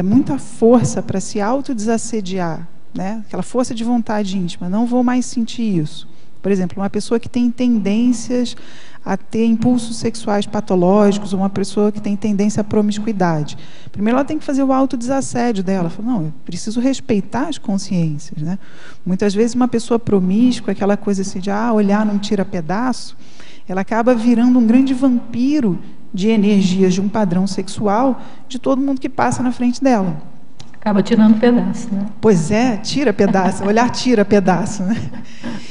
muita força para se autodesassediar, né? Aquela força de vontade íntima, não vou mais sentir isso. Por exemplo, uma pessoa que tem tendências a ter impulsos sexuais patológicos, ou uma pessoa que tem tendência à promiscuidade. Primeiro ela tem que fazer o autodesassédio dela. Fala, não, eu preciso respeitar as consciências, né? Muitas vezes uma pessoa promíscua, aquela coisa assim de olhar não tira pedaço, ela acaba virando um grande vampiro de energias de um padrão sexual de todo mundo que passa na frente dela. Acaba tirando pedaço, né? Pois é, tira pedaço, olhar tira pedaço, né?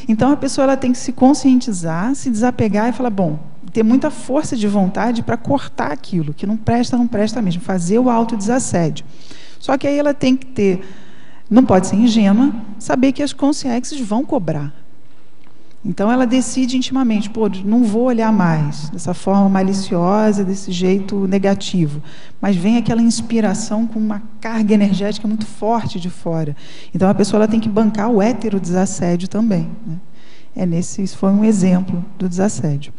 Então a pessoa ela tem que se conscientizar, se desapegar e falar, bom, ter muita força de vontade para cortar aquilo, que não presta mesmo, fazer o autodesassédio. Só que aí ela tem que ter, não pode ser ingênua, saber que as consciências vão cobrar. Então ela decide intimamente, não vou olhar mais dessa forma maliciosa, desse jeito negativo, mas vem aquela inspiração com uma carga energética muito forte de fora. Então a pessoa ela tem que bancar o heterodesassédio também, né? Isso foi um exemplo do desassédio.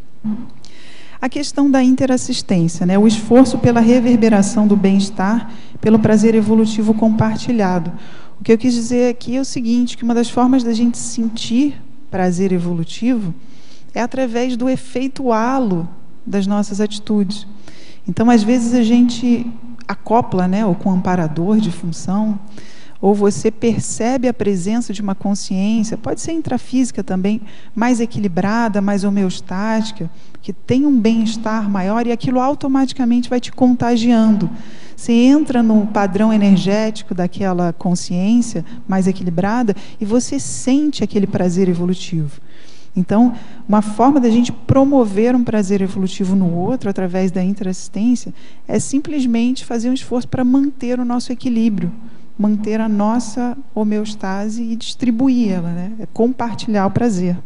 A questão da interassistência, né? O esforço pela reverberação do bem-estar, pelo prazer evolutivo compartilhado. O que eu quis dizer aqui é o seguinte, que uma das formas da gente sentir prazer evolutivo é através do efeito halo das nossas atitudes. Então, às vezes, a gente acopla, né, ou com um amparador de função, ou você percebe a presença de uma consciência, pode ser intrafísica também, mais equilibrada, mais homeostática, que tem um bem-estar maior e aquilo automaticamente vai te contagiando. Você entra no padrão energético daquela consciência mais equilibrada e você sente aquele prazer evolutivo. Então, uma forma da gente promover um prazer evolutivo no outro, através da interassistência, é simplesmente fazer um esforço para manter o nosso equilíbrio, manter a nossa homeostase e distribuir ela, né? É compartilhar o prazer.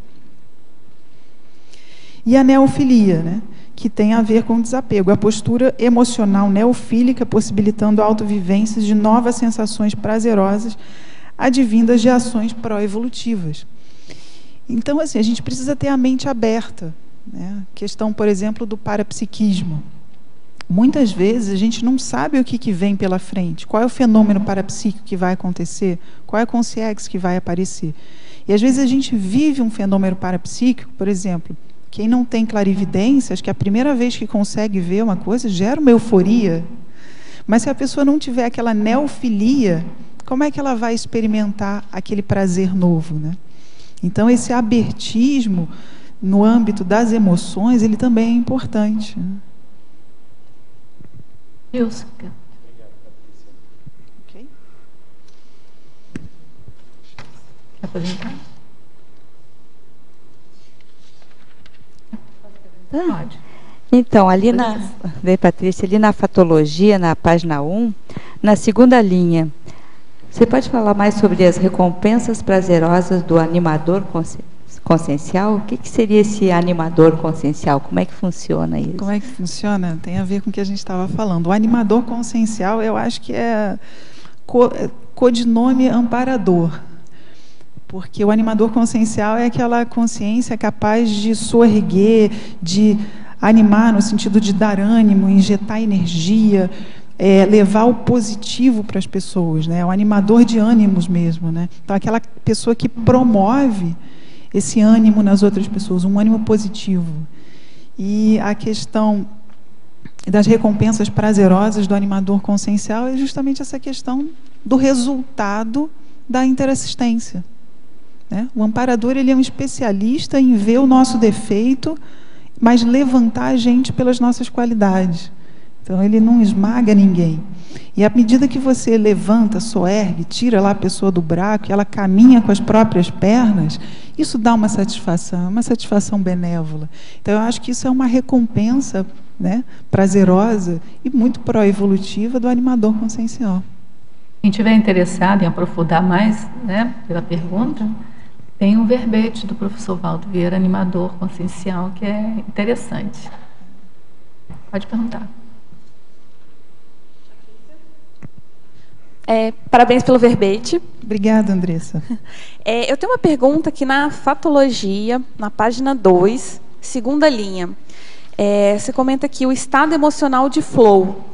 E a neofilia, né? Que tem a ver com o desapego, a postura emocional neofílica, possibilitando autovivências de novas sensações prazerosas advindas de ações pró-evolutivas. Então, assim, a gente precisa ter a mente aberta, né? Questão, por exemplo, do parapsiquismo. Muitas vezes a gente não sabe o que vem pela frente, qual é o fenômeno parapsíquico que vai acontecer, qual é a consciência que vai aparecer. E às vezes a gente vive um fenômeno parapsíquico, por exemplo, quem não tem clarividência, acho que a primeira vez que consegue ver uma coisa gera uma euforia. Mas se a pessoa não tiver aquela neofilia, como é que ela vai experimentar aquele prazer novo, né? Então, esse abertismo no âmbito das emoções, ele também é importante, né? Obrigada, Patrícia. Ok. Quer apresentar? Pode. Então, ali Patrícia, ali na fatologia, na página 1, na segunda linha, Você pode falar mais sobre as recompensas prazerosas do animador consciencial? O que seria esse animador consciencial? Como é que funciona isso? Como é que funciona? Tem a ver com o que a gente estava falando. O animador consciencial, eu acho que é codinome amparador. Porque o animador consciencial é aquela consciência capaz de soerguer, de animar no sentido de dar ânimo, injetar energia, levar o positivo para as pessoas, né? O animador de ânimos mesmo, né? Então, aquela pessoa que promove esse ânimo nas outras pessoas, um ânimo positivo. E a questão das recompensas prazerosas do animador consciencial é justamente essa questão do resultado da interassistência, né? O amparador, ele é um especialista em ver o nosso defeito, mas levantar a gente pelas nossas qualidades. Então, ele não esmaga ninguém. E à medida que você levanta, soergue, tira lá a pessoa do buraco, e ela caminha com as próprias pernas, isso dá uma satisfação benévola. Então, eu acho que isso é uma recompensa, né, prazerosa e muito pró-evolutiva do animador consciencial. Quem estiver interessado em aprofundar mais, né, pela pergunta, tem um verbete do professor Valdo Vieira, animador consciencial, que é interessante. Pode perguntar. Parabéns pelo verbete. Obrigada, Andressa. Eu tenho uma pergunta aqui na Fatologia, na página 2, segunda linha. Você comenta aqui o estado emocional de flow.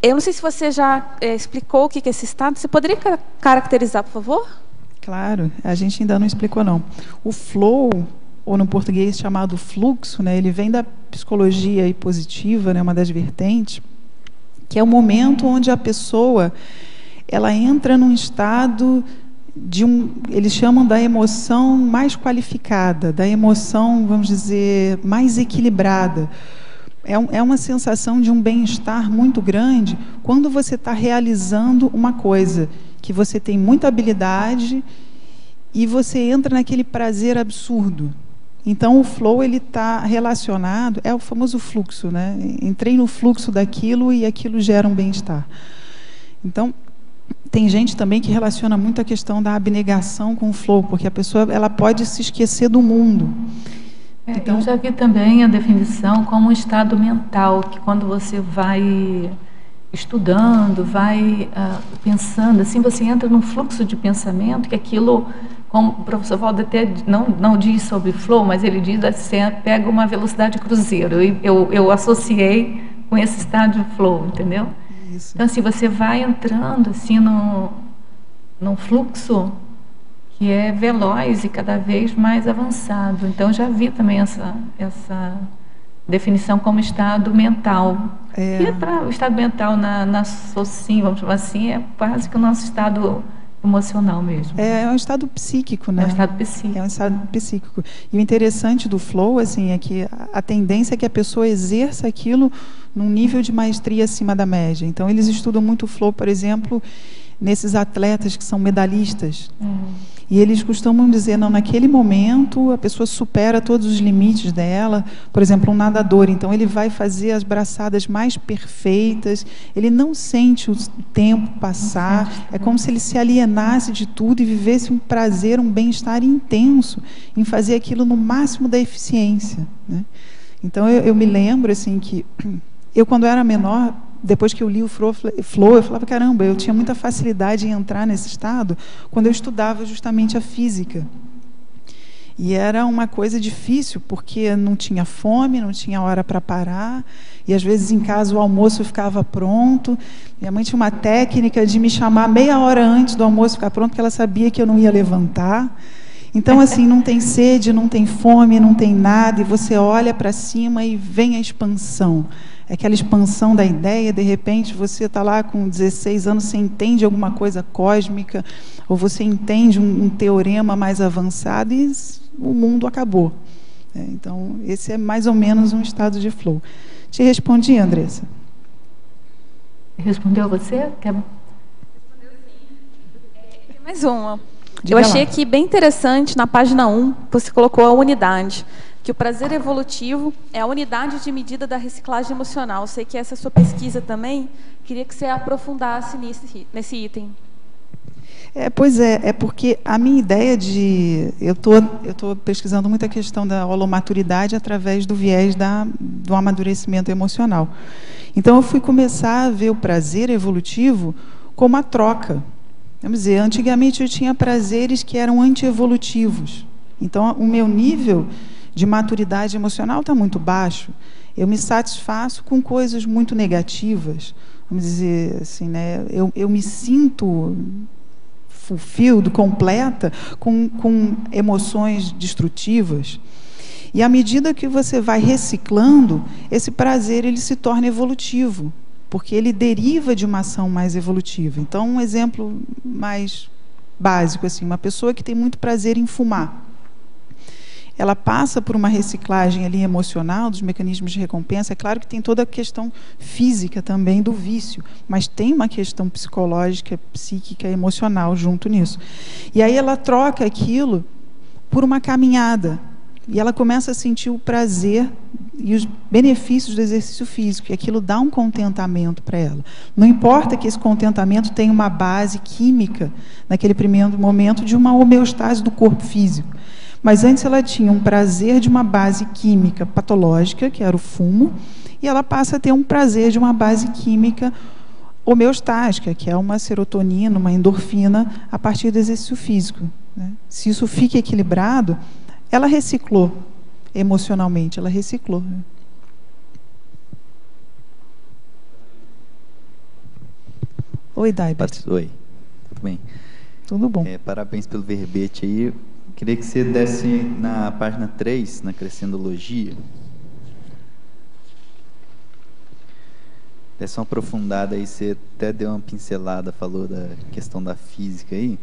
Eu não sei se você já explicou o que é esse estado. Você poderia caracterizar, por favor? Claro, a gente ainda não explicou, não. O flow, ou no português chamado fluxo, né, ele vem da psicologia positiva, né, uma das vertentes, que é o momento onde a pessoa ela entra num estado de eles chamam da emoção mais qualificada, da emoção, vamos dizer, mais equilibrada. É uma sensação de um bem-estar muito grande quando você está realizando uma coisa que você tem muita habilidade e você entra naquele prazer absurdo. Então, o flow, ele está relacionado, é o famoso fluxo, né? Entrei no fluxo daquilo e aquilo gera um bem-estar. Então, tem gente também que relaciona muito a questão da abnegação com o flow, porque a pessoa ela pode se esquecer do mundo. Então, eu já vi também a definição como um estado mental, que quando você vai estudando, vai pensando, assim, você entra num fluxo de pensamento, que aquilo, como o professor Valdo até não diz sobre flow, mas ele diz assim, pega uma velocidade cruzeiro. Eu associei com esse estado de flow, entendeu? Isso. Então, assim, você vai entrando assim num fluxo que é veloz e cada vez mais avançado. Então, já vi também essa definição como estado mental. E para o estado mental, na SOCIM, vamos chamar assim, é quase que o nosso estado emocional mesmo. É um estado psíquico, né? É um estado psíquico. É um estado psíquico. E o interessante do flow, assim, é que a tendência é que a pessoa exerça aquilo num nível de maestria acima da média. Então, eles estudam muito o flow, por exemplo, nesses atletas que são medalhistas. E eles costumam dizer, não, naquele momento a pessoa supera todos os limites dela. Por exemplo, um nadador, então ele vai fazer as braçadas mais perfeitas, ele não sente o tempo passar, é como se ele se alienasse de tudo e vivesse um prazer, um bem-estar intenso em fazer aquilo no máximo da eficiência, né? Então eu me lembro assim que eu, quando era menor, depois que eu li o Flow, eu falava, caramba, eu tinha muita facilidade em entrar nesse estado quando eu estudava justamente a física. E era uma coisa difícil, porque não tinha fome, não tinha hora para parar, e às vezes em casa o almoço ficava pronto. Minha mãe tinha uma técnica de me chamar meia hora antes do almoço ficar pronto, porque ela sabia que eu não ia levantar. Então, assim, não tem sede, não tem fome, não tem nada, e você olha para cima e vem a expansão. É aquela expansão da ideia, de repente você está lá com 16 anos, você entende alguma coisa cósmica, ou você entende um teorema mais avançado e o mundo acabou. Então, esse é mais ou menos um estado de flow. Te respondi, Andressa? Respondeu você? Respondeu sim. Tem mais uma. Eu achei aqui bem interessante, na página 1, você colocou a unidade, que o prazer evolutivo é a unidade de medida da reciclagem emocional. Eu sei que essa é a sua pesquisa também, queria que você aprofundasse nesse item. Pois é porque a minha ideia de... Eu tô pesquisando muito a questão da holomaturidade através do viés do amadurecimento emocional. Então, eu fui começar a ver o prazer evolutivo como a troca. Vamos dizer, antigamente eu tinha prazeres que eram antievolutivos. Então, o meu nível de maturidade emocional está muito baixo. Eu me satisfaço com coisas muito negativas. Vamos dizer assim, né? Eu me sinto fulfilled, completa, com emoções destrutivas. E à medida que você vai reciclando, esse prazer ele se torna evolutivo, porque ele deriva de uma ação mais evolutiva. Então, um exemplo mais básico, assim, uma pessoa que tem muito prazer em fumar, ela passa por uma reciclagem ali emocional dos mecanismos de recompensa. É claro que tem toda a questão física também do vício, mas tem uma questão psicológica, psíquica, emocional junto nisso. E aí ela troca aquilo por uma caminhada, e ela começa a sentir o prazer e os benefícios do exercício físico, e aquilo dá um contentamento para ela. Não importa que esse contentamento tenha uma base química, naquele primeiro momento, de uma homeostase do corpo físico. Mas antes ela tinha um prazer de uma base química patológica, que era o fumo, e ela passa a ter um prazer de uma base química homeostática, que é uma serotonina, uma endorfina, a partir do exercício físico, né? Se isso fica equilibrado, ela reciclou emocionalmente, ela reciclou, né? Oi, Daibert. Oi, tudo bem? Tudo bom. Parabéns pelo verbete aí. Queria que você desse na página 3, na Crescendologia, desse uma aprofundada aí, você até deu uma pincelada, falou da questão da física aí,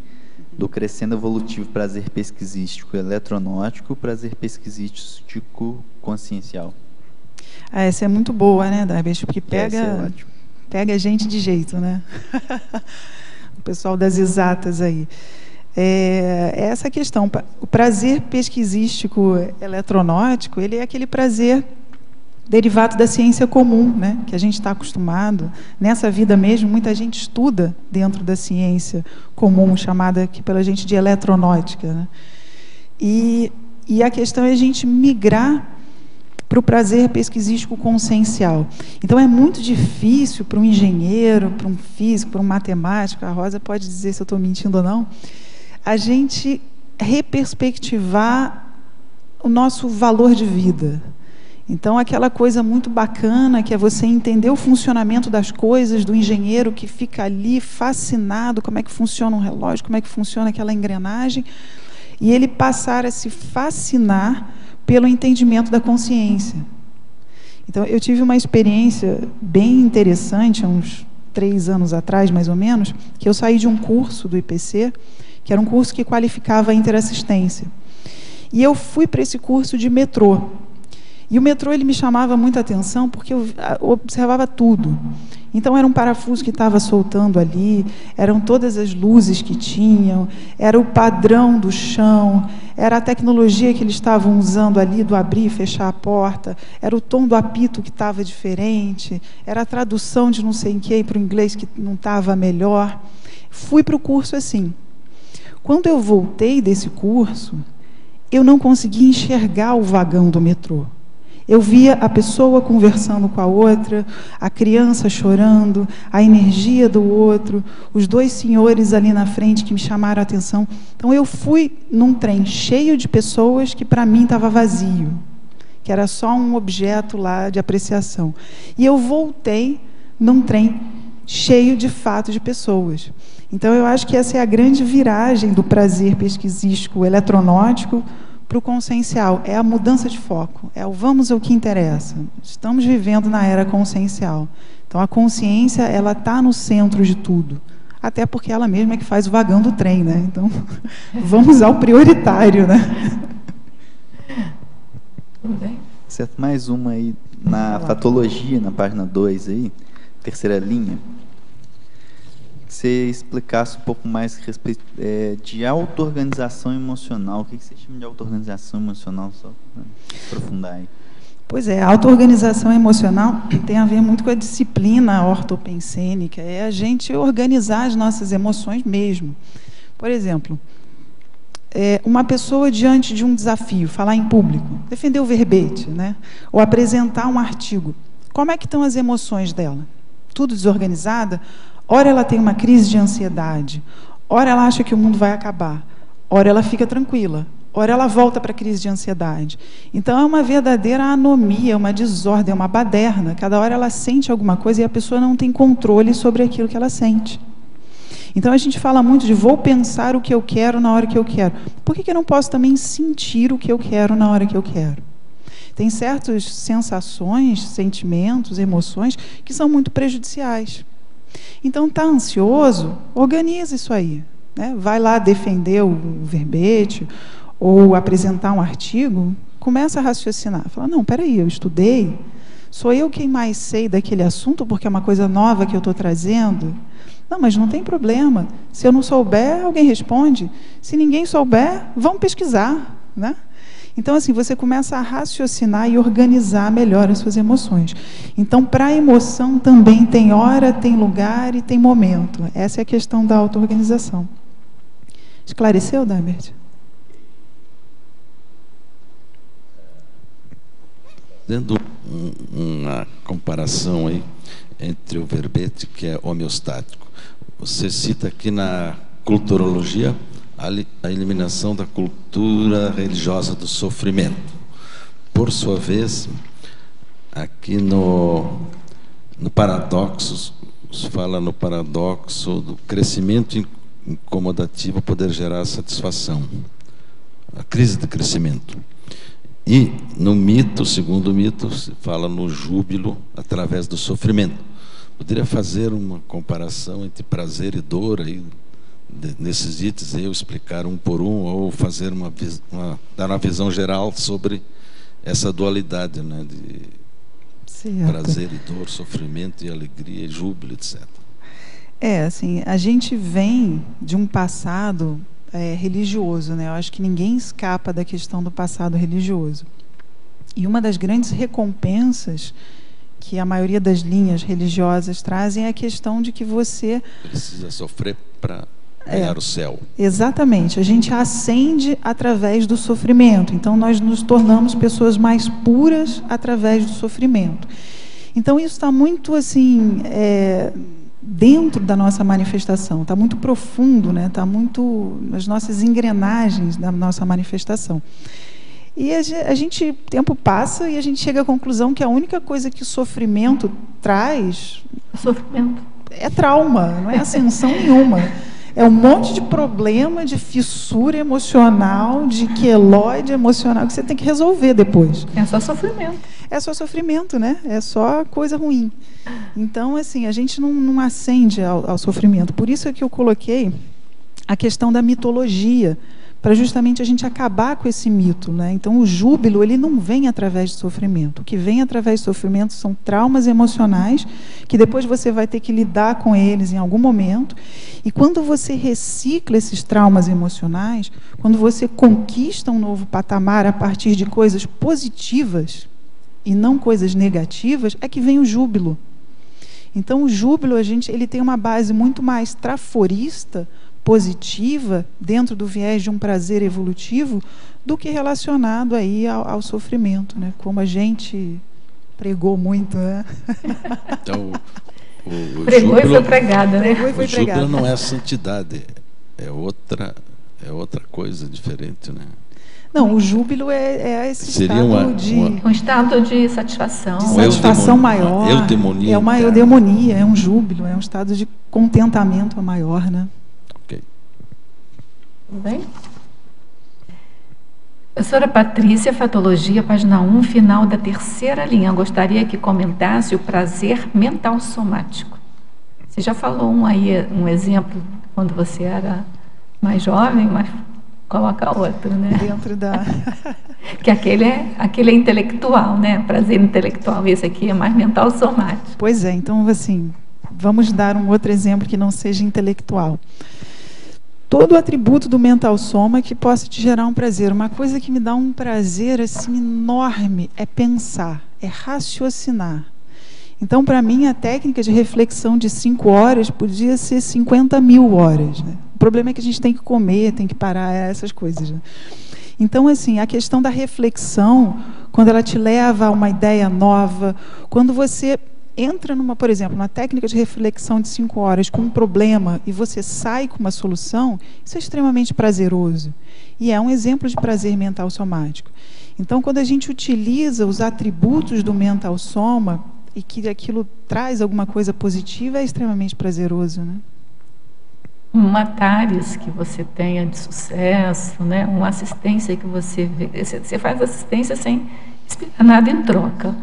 do crescendo evolutivo prazer pesquisístico eletronótico, prazer pesquisístico consciencial. Essa é muito boa, né, Daibert? Porque pega a gente de jeito, né? O pessoal das exatas aí. Essa questão, o prazer pesquisístico eletronótico, ele é aquele prazer derivado da ciência comum, né, que a gente está acostumado. Nessa vida mesmo, muita gente estuda dentro da ciência comum, chamada aqui pela gente de eletronótica, né? E a questão é a gente migrar para o prazer pesquisístico consciencial. Então, é muito difícil para um engenheiro, para um físico, para um matemático, a Rosa pode dizer se eu estou mentindo ou não, a gente reperspectivar o nosso valor de vida. Então, aquela coisa muito bacana que é você entender o funcionamento das coisas, do engenheiro que fica ali fascinado, como é que funciona um relógio, como é que funciona aquela engrenagem, e ele passar a se fascinar pelo entendimento da consciência. Então, eu tive uma experiência bem interessante, há uns 3 anos atrás, mais ou menos, que eu saí de um curso do IPC, que era um curso que qualificava a interassistência. E eu fui para esse curso de metrô. E o metrô ele me chamava muita atenção porque eu observava tudo. Então, era um parafuso que estava soltando ali, eram todas as luzes que tinham, era o padrão do chão, era a tecnologia que eles estavam usando ali do abrir e fechar a porta, era o tom do apito que estava diferente, era a tradução de não sei em que para o inglês que não estava melhor. Fui para o curso assim. Quando eu voltei desse curso, eu não conseguia enxergar o vagão do metrô. Eu via a pessoa conversando com a outra, a criança chorando, a energia do outro, os 2 senhores ali na frente que me chamaram a atenção. Então, eu fui num trem cheio de pessoas que, para mim, estava vazio, que era só um objeto lá de apreciação. E eu voltei num trem cheio, de fato, de pessoas. Então, eu acho que essa é a grande viragem do prazer pesquisístico eletronótico para o consciencial. É a mudança de foco, é o vamos ao que interessa. Estamos vivendo na era consciencial. Então, a consciência ela está no centro de tudo, até porque ela mesma é que faz o vagão do trem, né? Então, vamos ao prioritário, né? Tudo bem? Certo, mais uma aí, na fatologia, na página 2 aí, terceira linha, você explicasse um pouco mais a respeito de auto-organização emocional. O que você chama de auto-organização emocional? Só para aprofundar aí. Pois é, a auto-organização emocional tem a ver muito com a disciplina ortopensênica, é a gente organizar as nossas emoções mesmo. Por exemplo, uma pessoa diante de um desafio, falar em público, defender o verbete, né? Ou apresentar um artigo. Como é que estão as emoções dela? Tudo desorganizada? Ora ela tem uma crise de ansiedade, ora ela acha que o mundo vai acabar, ora ela fica tranquila, ora ela volta para a crise de ansiedade. Então é uma verdadeira anomia, uma desordem, uma baderna. Cada hora ela sente alguma coisa e a pessoa não tem controle sobre aquilo que ela sente. Então a gente fala muito de vou pensar o que eu quero na hora que eu quero. Por que eu não posso também sentir o que eu quero na hora que eu quero? Tem certas sensações, sentimentos, emoções que são muito prejudiciais. Então está ansioso, organiza isso aí, né? Vai lá defender o verbete ou apresentar um artigo, começa a raciocinar. Fala, não, peraí, eu estudei, sou eu quem mais sei daquele assunto porque é uma coisa nova que eu estou trazendo? Não, mas não tem problema. Se eu não souber, alguém responde. Se ninguém souber, vamos pesquisar, né? Então, assim, você começa a raciocinar e organizar melhor as suas emoções. Então, para a emoção também tem hora, tem lugar e tem momento. Essa é a questão da auto-organização. Esclareceu, Dambert? Dando uma comparação aí entre o verbete, que é homeostático. Você cita aqui na culturologia a eliminação da cultura religiosa do sofrimento. Por sua vez, aqui no paradoxo, se fala no paradoxo do crescimento incomodativo poder gerar satisfação. A crise de crescimento. E no mito, segundo o mito, se fala no júbilo através do sofrimento. Poderia fazer uma comparação entre prazer e dor aí, nesses itens, eu explicar um por um, ou fazer dar uma visão geral sobre essa dualidade, né, de prazer e dor, sofrimento e alegria, e júbilo, etc. Assim, a gente vem de um passado religioso, né? Eu acho que ninguém escapa da questão do passado religioso. E uma das grandes recompensas que a maioria das linhas religiosas trazem é a questão de que você precisa sofrer para ganhar o céu. Exatamente. A gente ascende através do sofrimento. Então, nós nos tornamos pessoas mais puras através do sofrimento. Então, isso está muito assim dentro da nossa manifestação, está muito profundo, né? Está muito nas nossas engrenagens da nossa manifestação. E o tempo passa e a gente chega à conclusão que a única coisa que o sofrimento traz é trauma, não é ascensão nenhuma. É um monte de problema, de fissura emocional, de queloide emocional que você tem que resolver depois. É só sofrimento. É só sofrimento, né? É só coisa ruim. Então, assim, a gente não ascende ao sofrimento. Por isso é que eu coloquei a questão da mitologia, para justamente a gente acabar com esse mito, né? Então, o júbilo, ele não vem através de sofrimento. O que vem através de sofrimento são traumas emocionais, que depois você vai ter que lidar com eles em algum momento. E quando você recicla esses traumas emocionais, quando você conquista um novo patamar a partir de coisas positivas e não coisas negativas, é que vem o júbilo. Então, o júbilo, ele tem uma base muito mais traforista, positiva, dentro do viés de um prazer evolutivo, do que relacionado aí ao sofrimento, né? Como a gente pregou muito, né? Então, o pregou júbilo, e foi pregada, né? O júbilo não é santidade, é outra coisa diferente, né? Não, o júbilo é esse seria um estado de satisfação. De satisfação maior. Uma eudemonia. É uma eudemonia, é um júbilo, é um estado de contentamento maior, né? Tudo bem? Professora Patrícia, Fatologia, página 1, final da 3ª linha. Eu gostaria que comentasse o prazer mental somático. Você já falou um exemplo quando você era mais jovem, mas coloca outro, né? Dentro da... que aquele é intelectual, né? Prazer intelectual. Esse aqui é mais mental somático. Pois é, então, assim, vamos dar um outro exemplo que não seja intelectual. Todo o atributo do mental soma que possa te gerar um prazer. Uma coisa que me dá um prazer assim enorme é pensar, é raciocinar. Então, para mim, a técnica de reflexão de 5 horas podia ser 50.000 horas. Né? O problema é que a gente tem que comer, tem que parar, essas coisas, né? Então, assim, a questão da reflexão, quando ela te leva a uma ideia nova, quando você entra por exemplo, numa técnica de reflexão de 5 horas com um problema e você sai com uma solução, isso é extremamente prazeroso. E é um exemplo de prazer mental somático. Então, quando a gente utiliza os atributos do mental soma e que aquilo traz alguma coisa positiva, é extremamente prazeroso, né? Uma TARES que você tenha de sucesso, né? Uma assistência que você faz assistência sem esperar nada em troca.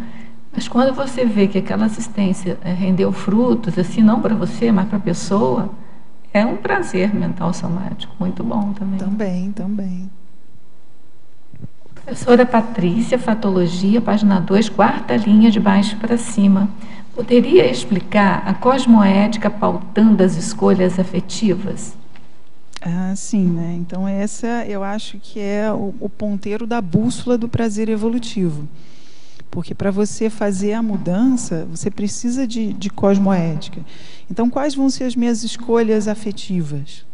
Mas quando você vê que aquela assistência rendeu frutos, assim, não para você, mas para a pessoa, é um prazer mental somático, muito bom também. Também. Professora Patrícia, Fatologia, página 2, 4ª linha de baixo para cima. Poderia explicar a cosmoética pautando as escolhas afetivas? Sim, né? Então, essa eu acho que é o ponteiro da bússola do prazer evolutivo. Porque para você fazer a mudança, você precisa de cosmoética. Então, quais vão ser as minhas escolhas afetivas?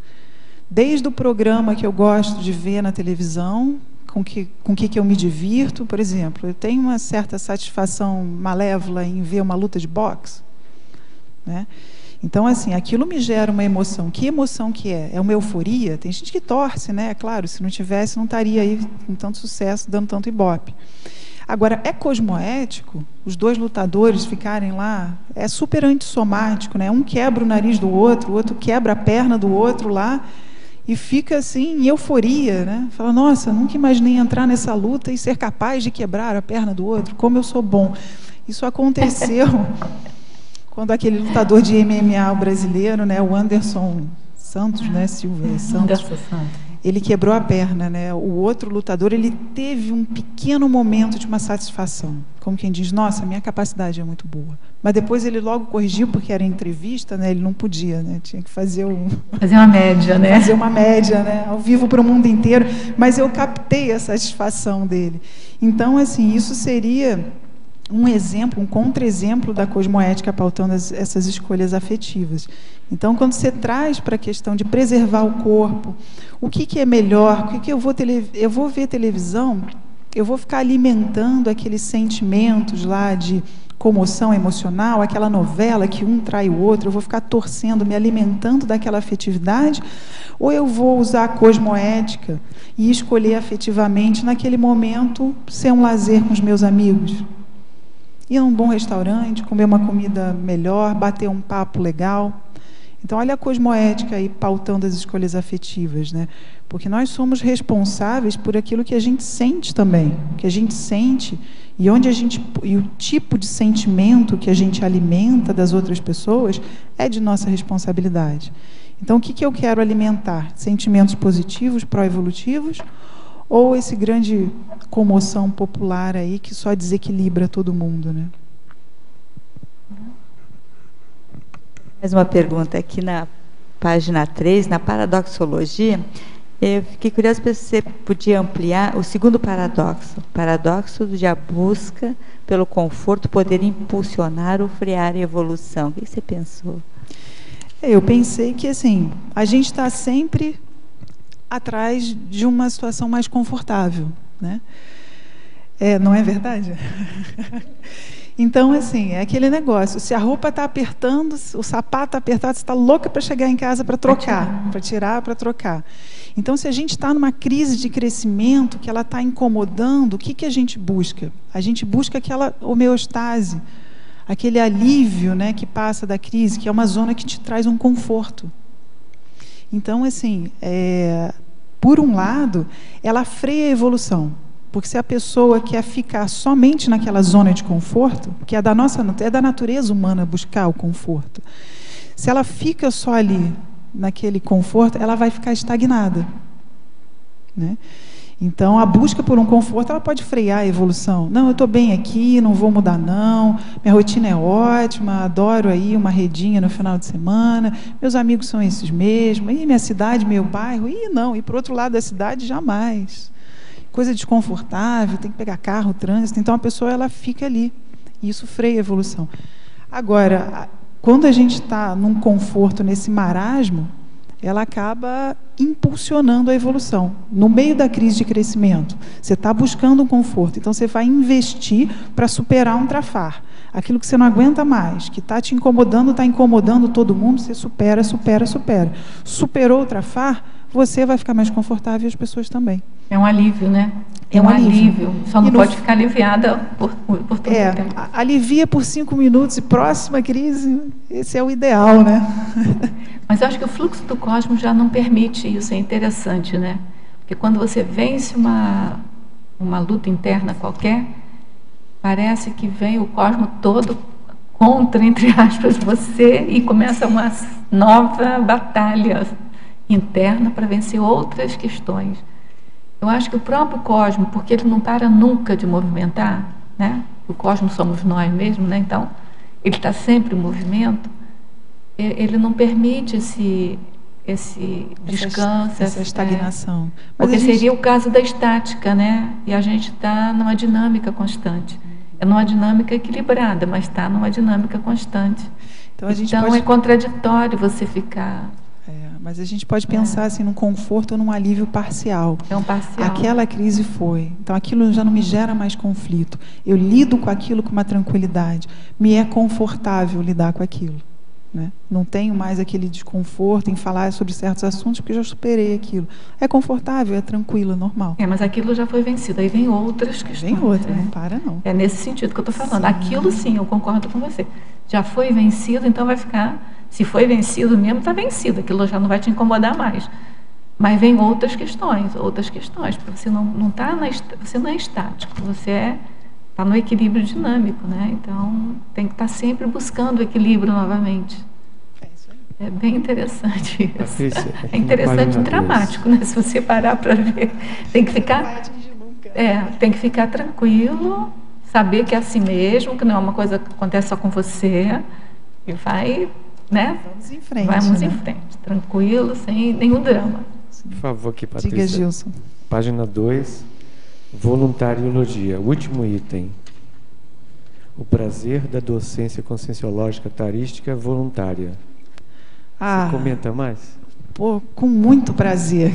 Desde o programa que eu gosto de ver na televisão, com que eu me divirto. Por exemplo, eu tenho uma certa satisfação malévola em ver uma luta de boxe, né? Então, assim, aquilo me gera uma emoção. Que emoção que é? É uma euforia? Tem gente que torce, né? Claro, se não tivesse, não estaria aí com tanto sucesso, dando tanto ibope. Agora, é cosmoético os dois lutadores ficarem lá? É super antissomático, né? Um quebra o nariz do outro, o outro quebra a perna do outro lá, e fica assim em euforia, né? Fala, nossa, nunca imaginei entrar nessa luta e ser capaz de quebrar a perna do outro, como eu sou bom. Isso aconteceu quando aquele lutador de MMA brasileiro, né, o Anderson Santos, né, Silva Santos, ele quebrou a perna, né? O outro lutador, ele teve um pequeno momento de uma satisfação, como quem diz, nossa, minha capacidade é muito boa. Mas depois ele logo corrigiu, porque era entrevista, né? Ele não podia, né? Tinha que fazer uma média, né? Fazer uma média, né? Ao vivo para o mundo inteiro. Mas eu captei a satisfação dele. Então, assim, isso seria um exemplo, um contra-exemplo da cosmoética pautando essas escolhas afetivas. Então, quando você traz para a questão de preservar o corpo, o que é melhor, o que eu vou ver televisão, eu vou ficar alimentando aqueles sentimentos lá de comoção emocional, aquela novela que um trai o outro, eu vou ficar torcendo, me alimentando daquela afetividade, ou eu vou usar a cosmoética e escolher afetivamente, naquele momento, ser um lazer com os meus amigos? Ir a um bom restaurante, comer uma comida melhor, bater um papo legal. Então, olha a cosmoética aí pautando as escolhas afetivas, né? Porque nós somos responsáveis por aquilo que a gente sente também, que a gente sente e o tipo de sentimento que a gente alimenta das outras pessoas é de nossa responsabilidade. Então, o que eu quero alimentar? Sentimentos positivos, pró-evolutivos, ou esse grande comoção popular aí que só desequilibra todo mundo, né? Mais uma pergunta aqui na página 3, na paradoxologia. Eu fiquei curiosa se você podia ampliar o segundo paradoxo. O paradoxo de a busca pelo conforto poder impulsionar ou frear a evolução. O que você pensou? Eu pensei que, assim, a gente está sempre atrás de uma situação mais confortável, né? Não é verdade? Então, assim, é aquele negócio, se a roupa está apertando, o sapato está apertado, você está louca para chegar em casa para trocar, para tirar, para trocar. Então, se a gente está numa crise de crescimento, que ela está incomodando, o que a gente busca? A gente busca aquela homeostase, aquele alívio, né, que passa da crise, que é uma zona que te traz um conforto. Então, assim, por um lado, ela freia a evolução. Porque se a pessoa quer ficar somente naquela zona de conforto, que é da natureza humana buscar o conforto, se ela fica só ali, naquele conforto, ela vai ficar estagnada, né? Então, a busca por um conforto, ela pode frear a evolução. Não, eu estou bem aqui, não vou mudar não, minha rotina é ótima, adoro aí uma redinha no final de semana, meus amigos são esses mesmos, e minha cidade, meu bairro, não, e para o outro lado da cidade, jamais. Coisa desconfortável, tem que pegar carro, trânsito. Então, a pessoa ela fica ali. E isso freia a evolução. Agora, quando a gente está num conforto, nesse marasmo, ela acaba impulsionando a evolução. No meio da crise de crescimento, você está buscando um conforto, então você vai investir para superar um trafar. Aquilo que você não aguenta mais, que está te incomodando, está incomodando todo mundo, você supera, supera, supera. Superou o trafar, você vai ficar mais confortável e as pessoas também. É um alívio, né? É um alívio. Só não pode ficar aliviada por todo o tempo. Alivia por 5 minutos e próxima crise, esse é o ideal, né? Mas eu acho que o fluxo do cosmos já não permite isso, é interessante, né? Porque quando você vence uma luta interna qualquer, parece que vem o cosmos todo contra, entre aspas, você e começa uma nova batalha interna para vencer outras questões. Eu acho que o próprio cosmos, porque ele não para nunca de movimentar, né? O cosmos somos nós mesmos, né? Então, ele está sempre em movimento, ele não permite esse descanso, essa estagnação. Porque seria o caso da estática, né? E a gente está numa dinâmica constante. É numa dinâmica equilibrada, mas está numa dinâmica constante. Então é contraditório você ficar... Mas a gente pode pensar assim, num conforto ou num alívio parcial. É um parcial. Aquela crise foi. Então aquilo já não me gera mais conflito. Eu lido com aquilo com uma tranquilidade. Me é confortável lidar com aquilo. Né? Não tenho mais aquele desconforto em falar sobre certos assuntos porque já superei aquilo. É confortável, é tranquilo, é normal. Mas aquilo já foi vencido. Aí vem outras questões. Vem outra, não para não. É nesse sentido que eu estou falando. Sim. Aquilo sim, eu concordo com você. Já foi vencido, então vai ficar... Se foi vencido mesmo, está vencido. Aquilo já não vai te incomodar mais. Mas vem outras questões. Porque você você não é estático. Você está no equilíbrio dinâmico, né? Então, tem que estar sempre buscando o equilíbrio novamente. É bem interessante isso. É interessante e dramático, né? Se você parar para ver. Tem que ficar... tem que ficar tranquilo, saber que é assim mesmo, que não é uma coisa que acontece só com você, e vai... Né? Vamos em frente. Vamos em frente, tranquilo, sem nenhum drama. Por favor, aqui, Patrícia. Diga, Gilson. Página 2, voluntariologia, último item. O prazer da docência conscienciológica tarística voluntária. Você comenta mais? Com muito prazer.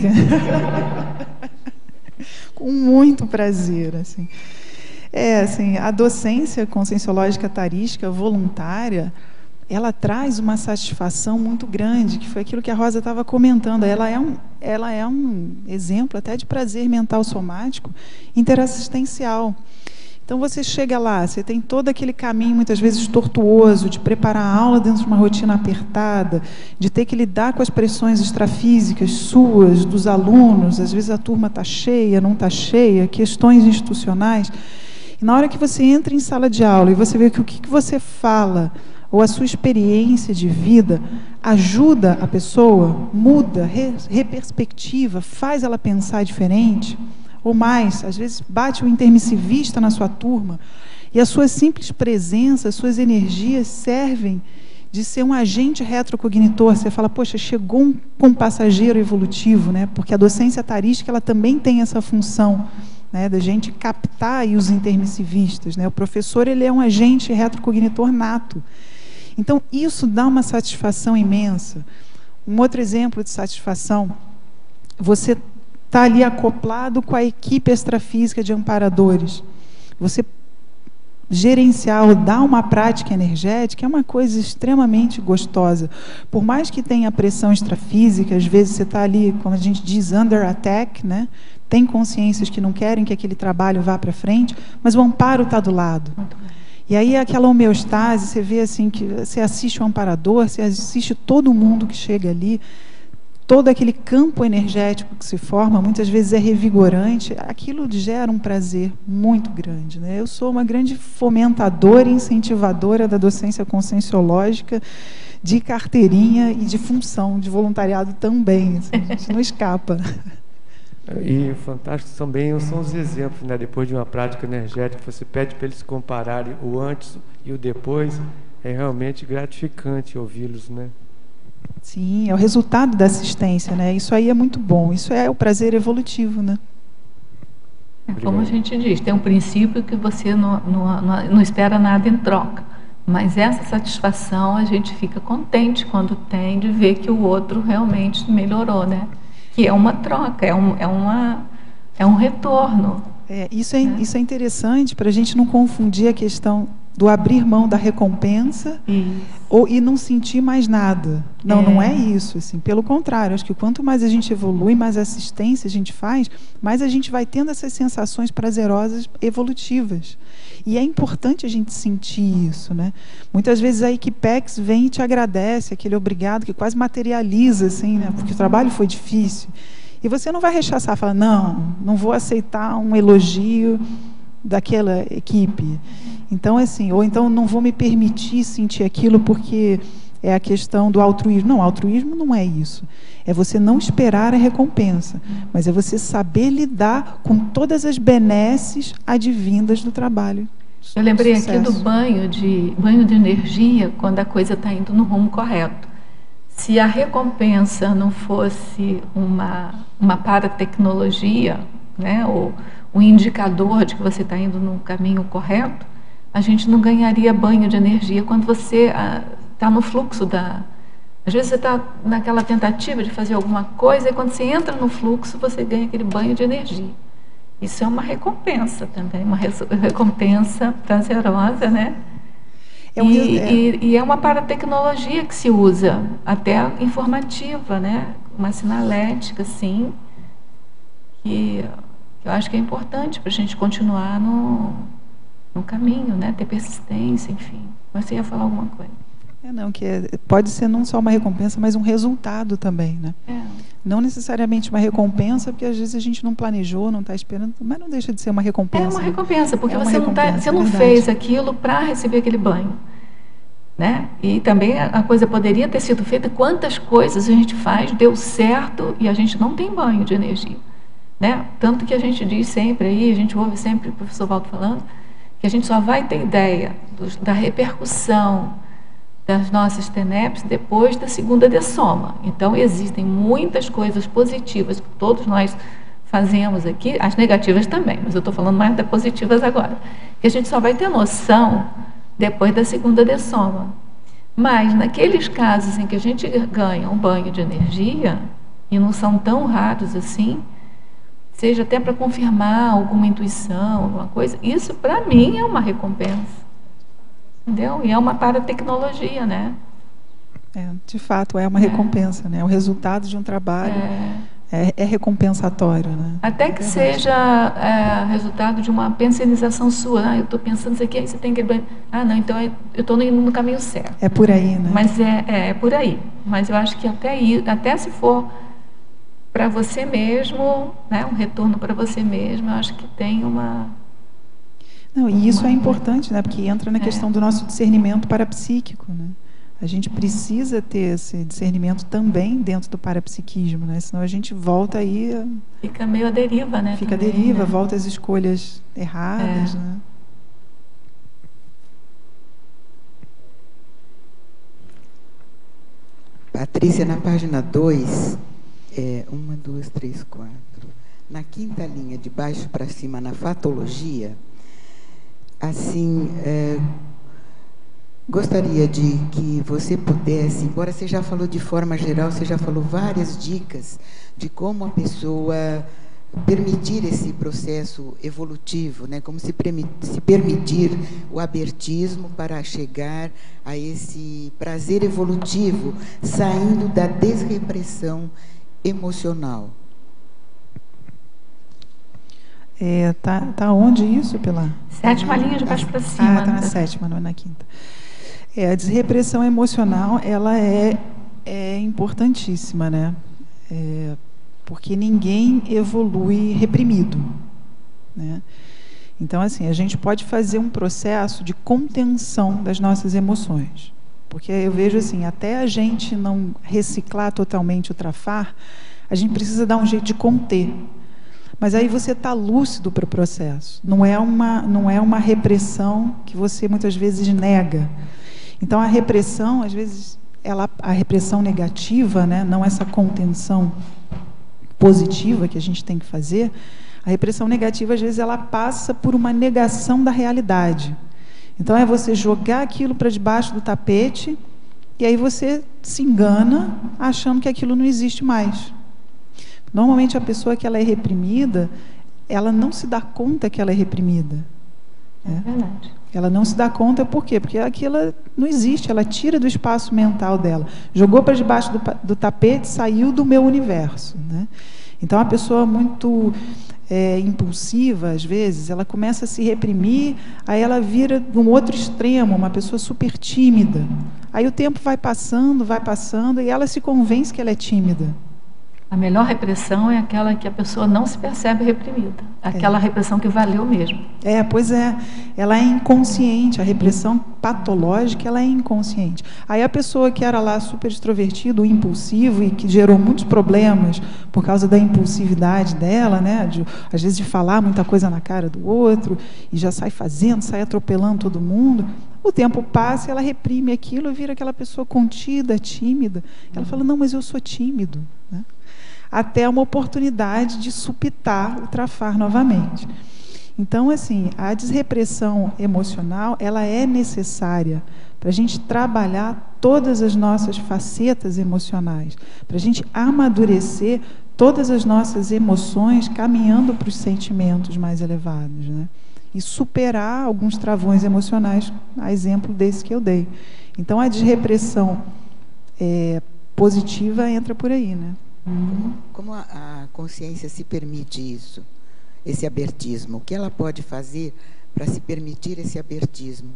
Com muito prazer, assim. Assim, a docência conscienciológica tarística voluntária, ela traz uma satisfação muito grande, que foi aquilo que a Rosa estava comentando. Ela é um exemplo até de prazer mental somático interassistencial. Então, você chega lá, você tem todo aquele caminho, muitas vezes tortuoso, de preparar a aula dentro de uma rotina apertada, de ter que lidar com as pressões extrafísicas suas, dos alunos, às vezes a turma está cheia, não está cheia, questões institucionais. E na hora que você entra em sala de aula e você vê que o que você fala, ou a sua experiência de vida ajuda a pessoa, muda, reperspectiva, faz ela pensar diferente, ou mais, às vezes bate o intermissivista na sua turma, e a sua simples presença, as suas energias servem de ser um agente retrocognitor. Você fala, poxa, chegou um passageiro evolutivo, né? Porque a docência tarística ela também tem essa função, né, da gente captar aí os intermissivistas, né? O professor ele é um agente retrocognitor nato. Então, isso dá uma satisfação imensa. Um outro exemplo de satisfação, você está ali acoplado com a equipe extrafísica de amparadores. Você gerenciar ou dar uma prática energética é uma coisa extremamente gostosa. Por mais que tenha pressão extrafísica, às vezes você está ali, como a gente diz, under attack, né? Tem consciências que não querem que aquele trabalho vá para frente, mas o amparo está do lado. E aí aquela homeostase, você vê assim, que você assiste o amparador, você assiste todo mundo que chega ali, todo aquele campo energético que se forma, muitas vezes é revigorante, aquilo gera um prazer muito grande, né? Eu sou uma grande fomentadora e incentivadora da docência conscienciológica, de carteirinha e de função, de voluntariado também, assim, a gente não escapa. E fantástico também são os exemplos, né? Depois de uma prática energética, você pede para eles compararem o antes e o depois, é realmente gratificante ouvi-los, né? Sim, é o resultado da assistência, né? Isso aí é muito bom, isso é o prazer evolutivo, né? Como a gente diz, tem um princípio que você não espera nada em troca. Mas essa satisfação a gente fica contente quando tem de ver que o outro realmente melhorou, né? Que é uma troca, é um retorno. Isso é interessante para a gente não confundir a questão do abrir mão da recompensa e não sentir mais nada. Não é isso. Assim. Pelo contrário, acho que quanto mais a gente evolui, mais assistência a gente faz, mais a gente vai tendo essas sensações prazerosas evolutivas. E é importante a gente sentir isso, né? Muitas vezes a Equipex vem e te agradece, aquele obrigado que quase materializa, assim, né? Porque o trabalho foi difícil. E você não vai rechaçar, falar, não vou aceitar um elogio daquela equipe. Então, assim, ou então não vou me permitir sentir aquilo porque é a questão do altruísmo. Não, altruísmo não é isso. É você não esperar a recompensa, mas é você saber lidar com todas as benesses advindas do trabalho. Eu lembrei aqui do banho de energia, quando a coisa está indo no rumo correto. Se a recompensa não fosse uma paratecnologia, né, ou um indicador de que você está indo no caminho correto, a gente não ganharia banho de energia quando você está no fluxo da... Às vezes você está naquela tentativa de fazer alguma coisa e quando você entra no fluxo, você ganha aquele banho de energia. Isso é uma recompensa também, uma recompensa prazerosa, né? E é uma paratecnologia que se usa, até informativa, né? Uma sinalética, sim, que eu acho que é importante para a gente continuar no caminho, né? Ter persistência, enfim. Mas você ia falar alguma coisa? Pode ser não só uma recompensa, mas um resultado também, né? Não necessariamente uma recompensa, porque às vezes a gente não planejou, não está esperando, mas não deixa de ser uma recompensa. É uma recompensa, porque você não fez aquilo para receber aquele banho, né? E também a coisa poderia ter sido feita. Quantas coisas a gente faz, deu certo e a gente não tem banho de energia, né? Tanto que a gente diz sempre aí, a gente ouve sempre o professor Valdo falando, que a gente só vai ter ideia da repercussão das nossas TENEPs depois da segunda dessoma. Então, existem muitas coisas positivas que todos nós fazemos aqui, as negativas também, mas eu estou falando mais das positivas agora, que a gente só vai ter noção depois da segunda dessoma. Mas, naqueles casos em que a gente ganha um banho de energia, e não são tão raros assim, seja até para confirmar alguma intuição, alguma coisa, isso, para mim, é uma recompensa. Entendeu? E é uma paratecnologia, né? De fato, é uma recompensa, né? O resultado de um trabalho é recompensatório, né? Até que seja resultado de uma pensenização sua. Eu estou pensando isso aqui, aí você tem que... não, então eu estou indo no caminho certo. É por aí, né? Mas é por aí. Mas eu acho que até se for para você mesmo, né? Um retorno para você mesmo, eu acho que tem uma... E isso é importante, né? Porque entra na questão do nosso discernimento parapsíquico, né? A gente precisa ter esse discernimento também dentro do parapsiquismo, né? Senão a gente volta aí... Fica meio à deriva, né? Fica à deriva, né? Volta às escolhas erradas, né? Patrícia, na página 2, 1, 2, 3, 4. Na quinta linha, de baixo para cima, na fatologia... Assim, gostaria de que você pudesse, embora você já falou de forma geral, você já falou várias dicas de como a pessoa permitir esse processo evolutivo, né? Como se permitir o abertismo para chegar a esse prazer evolutivo, saindo da desrepressão emocional. Tá onde isso, Pilar? 7ª linha de baixo para cima. Está na 7ª, não é na 5ª. A desrepressão emocional, ela é importantíssima, né? Porque ninguém evolui reprimido, né? Então, assim, a gente pode fazer um processo de contenção das nossas emoções. Porque eu vejo assim, até a gente não reciclar totalmente o trafar, a gente precisa dar um jeito de conter. Mas aí você está lúcido para o processo. Não é uma repressão que você muitas vezes nega. Então a repressão, às vezes, a repressão negativa, né, não essa contenção positiva que a gente tem que fazer, a repressão negativa, às vezes, ela passa por uma negação da realidade. Então, é você jogar aquilo para debaixo do tapete e aí você se engana achando que aquilo não existe mais. Normalmente, a pessoa que ela é reprimida, ela não se dá conta que ela é reprimida. É verdade. Ela não se dá conta, por quê? Porque aquilo não existe, ela tira do espaço mental dela. Jogou para debaixo do tapete, saiu do meu universo, né? Então, a pessoa muito impulsiva, às vezes, ela começa a se reprimir, aí ela vira de um outro extremo, uma pessoa super tímida. Aí o tempo vai passando, e ela se convence que ela é tímida. A melhor repressão é aquela que a pessoa não se percebe reprimida. Aquela repressão que valeu mesmo. Pois é. Ela é inconsciente. A repressão patológica, ela é inconsciente. Aí a pessoa que era lá super extrovertido, impulsivo e que gerou muitos problemas por causa da impulsividade dela, né? Às vezes de falar muita coisa na cara do outro e já sai fazendo, sai atropelando todo mundo. O tempo passa, ela reprime aquilo e vira aquela pessoa contida, tímida. Ela fala, não, mas eu sou tímido, né? Até uma oportunidade de supitar o trafar novamente. Então, assim, a desrepressão emocional, ela é necessária para a gente trabalhar todas as nossas facetas emocionais, para a gente amadurecer todas as nossas emoções, caminhando para os sentimentos mais elevados, né? E superar alguns travões emocionais, a exemplo desse que eu dei. Então, a desrepressão positiva entra por aí, né? Como a consciência se permite isso, esse abertismo? O que ela pode fazer para se permitir esse abertismo?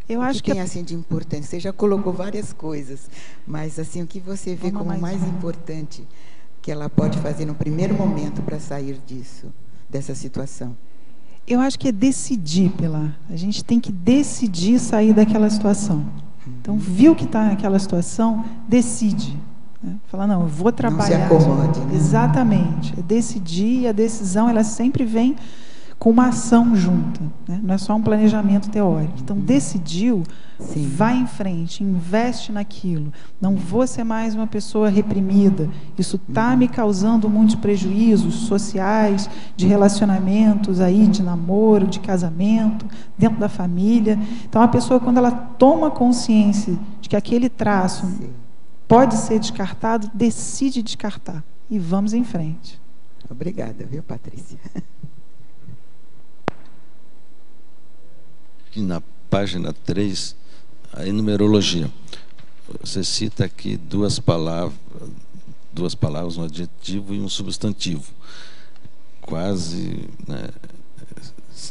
Eu acho que tem assim de importante. Você já colocou várias coisas, mas assim o que você vê como mais importante que ela pode fazer no primeiro momento para sair dessa situação? Eu acho que é decidir, Pilar. A gente tem que decidir sair daquela situação. Então, viu que está naquela situação, decide. Falar, não, eu vou trabalhar. Não se acomode, né? Exatamente. É decidir, e a decisão ela sempre vem com uma ação junta, né? Não é só um planejamento teórico. Então, decidiu, sim, vai em frente, investe naquilo. Não vou ser mais uma pessoa reprimida. Isso está me causando muitos prejuízos sociais, de relacionamentos, aí, de namoro, de casamento, dentro da família. Então, a pessoa, quando ela toma consciência de que aquele traço, sim, pode ser descartado, decide descartar. E vamos em frente. Obrigada, viu, Patrícia? Aqui na página 3, a numerologia. Você cita aqui duas palavras, um adjetivo e um substantivo. Quase, né,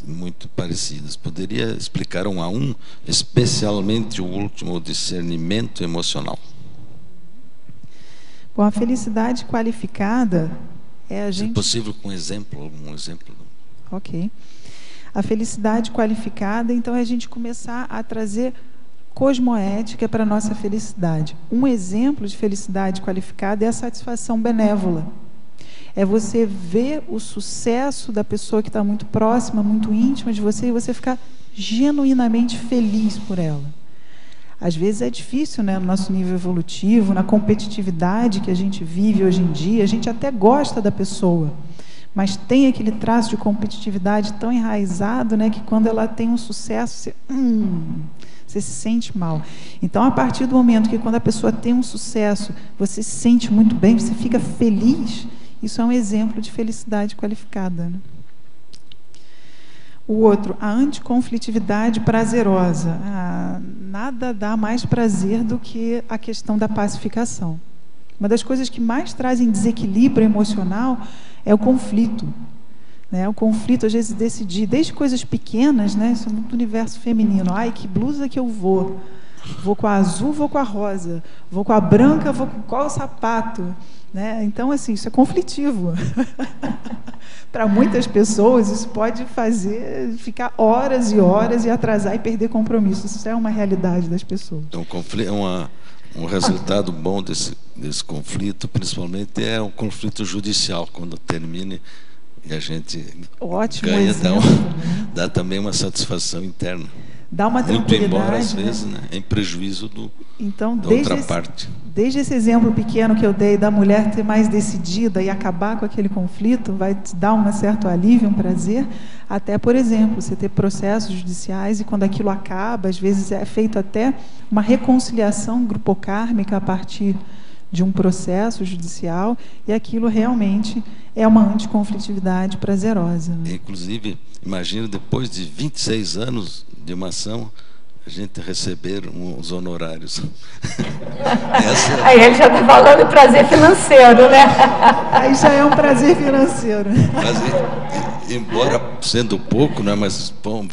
muito parecidas. Poderia explicar um a um, especialmente o último, o discernimento emocional? Bom, a felicidade qualificada é a gente... Se possível, com exemplo, algum exemplo. Ok. A felicidade qualificada, então, é a gente começar a trazer cosmoética para a nossa felicidade. Um exemplo de felicidade qualificada é a satisfação benévola. É você ver o sucesso da pessoa que está muito próxima, muito íntima de você, e você ficar genuinamente feliz por ela. Às vezes é difícil, né, no nosso nível evolutivo, na competitividade que a gente vive hoje em dia, a gente até gosta da pessoa, mas tem aquele traço de competitividade tão enraizado, né, que quando ela tem um sucesso, você se sente mal. Então, a partir do momento que quando a pessoa tem um sucesso, você se sente muito bem, você fica feliz, isso é um exemplo de felicidade qualificada, né? O outro, a anticonflitividade prazerosa. Nada dá mais prazer do que a questão da pacificação. Uma das coisas que mais trazem desequilíbrio emocional é o conflito. Né? O conflito, às vezes, decidir, desde coisas pequenas, né? Isso é muito universo feminino. Ai, que blusa que eu vou? Vou com a azul, vou com a rosa. Vou com a branca, vou com qual sapato? Né? Então, assim, isso é conflitivo. Para muitas pessoas, isso pode fazer ficar horas e horas e atrasar e perder compromisso. Isso é uma realidade das pessoas. Então, um resultado bom desse conflito, principalmente, é um conflito judicial, quando termine e a gente ganha, dá também uma satisfação interna. Dá uma tranquilidade. Muito embora, às vezes, né, em prejuízo da outra parte. Desde esse exemplo pequeno que eu dei da mulher ter mais decidida e acabar com aquele conflito, vai te dar um certo alívio, um prazer, até, por exemplo, você ter processos judiciais e quando aquilo acaba, às vezes é feito até uma reconciliação grupocármica a partir de um processo judicial e aquilo realmente é uma anticonflitividade prazerosa. Né? Inclusive, imagina, depois de 26 anos de uma ação, a gente receber uns honorários. Aí ele já está falando de prazer financeiro, né? Aí já é um prazer financeiro. Mas, embora sendo pouco, né, mas bom,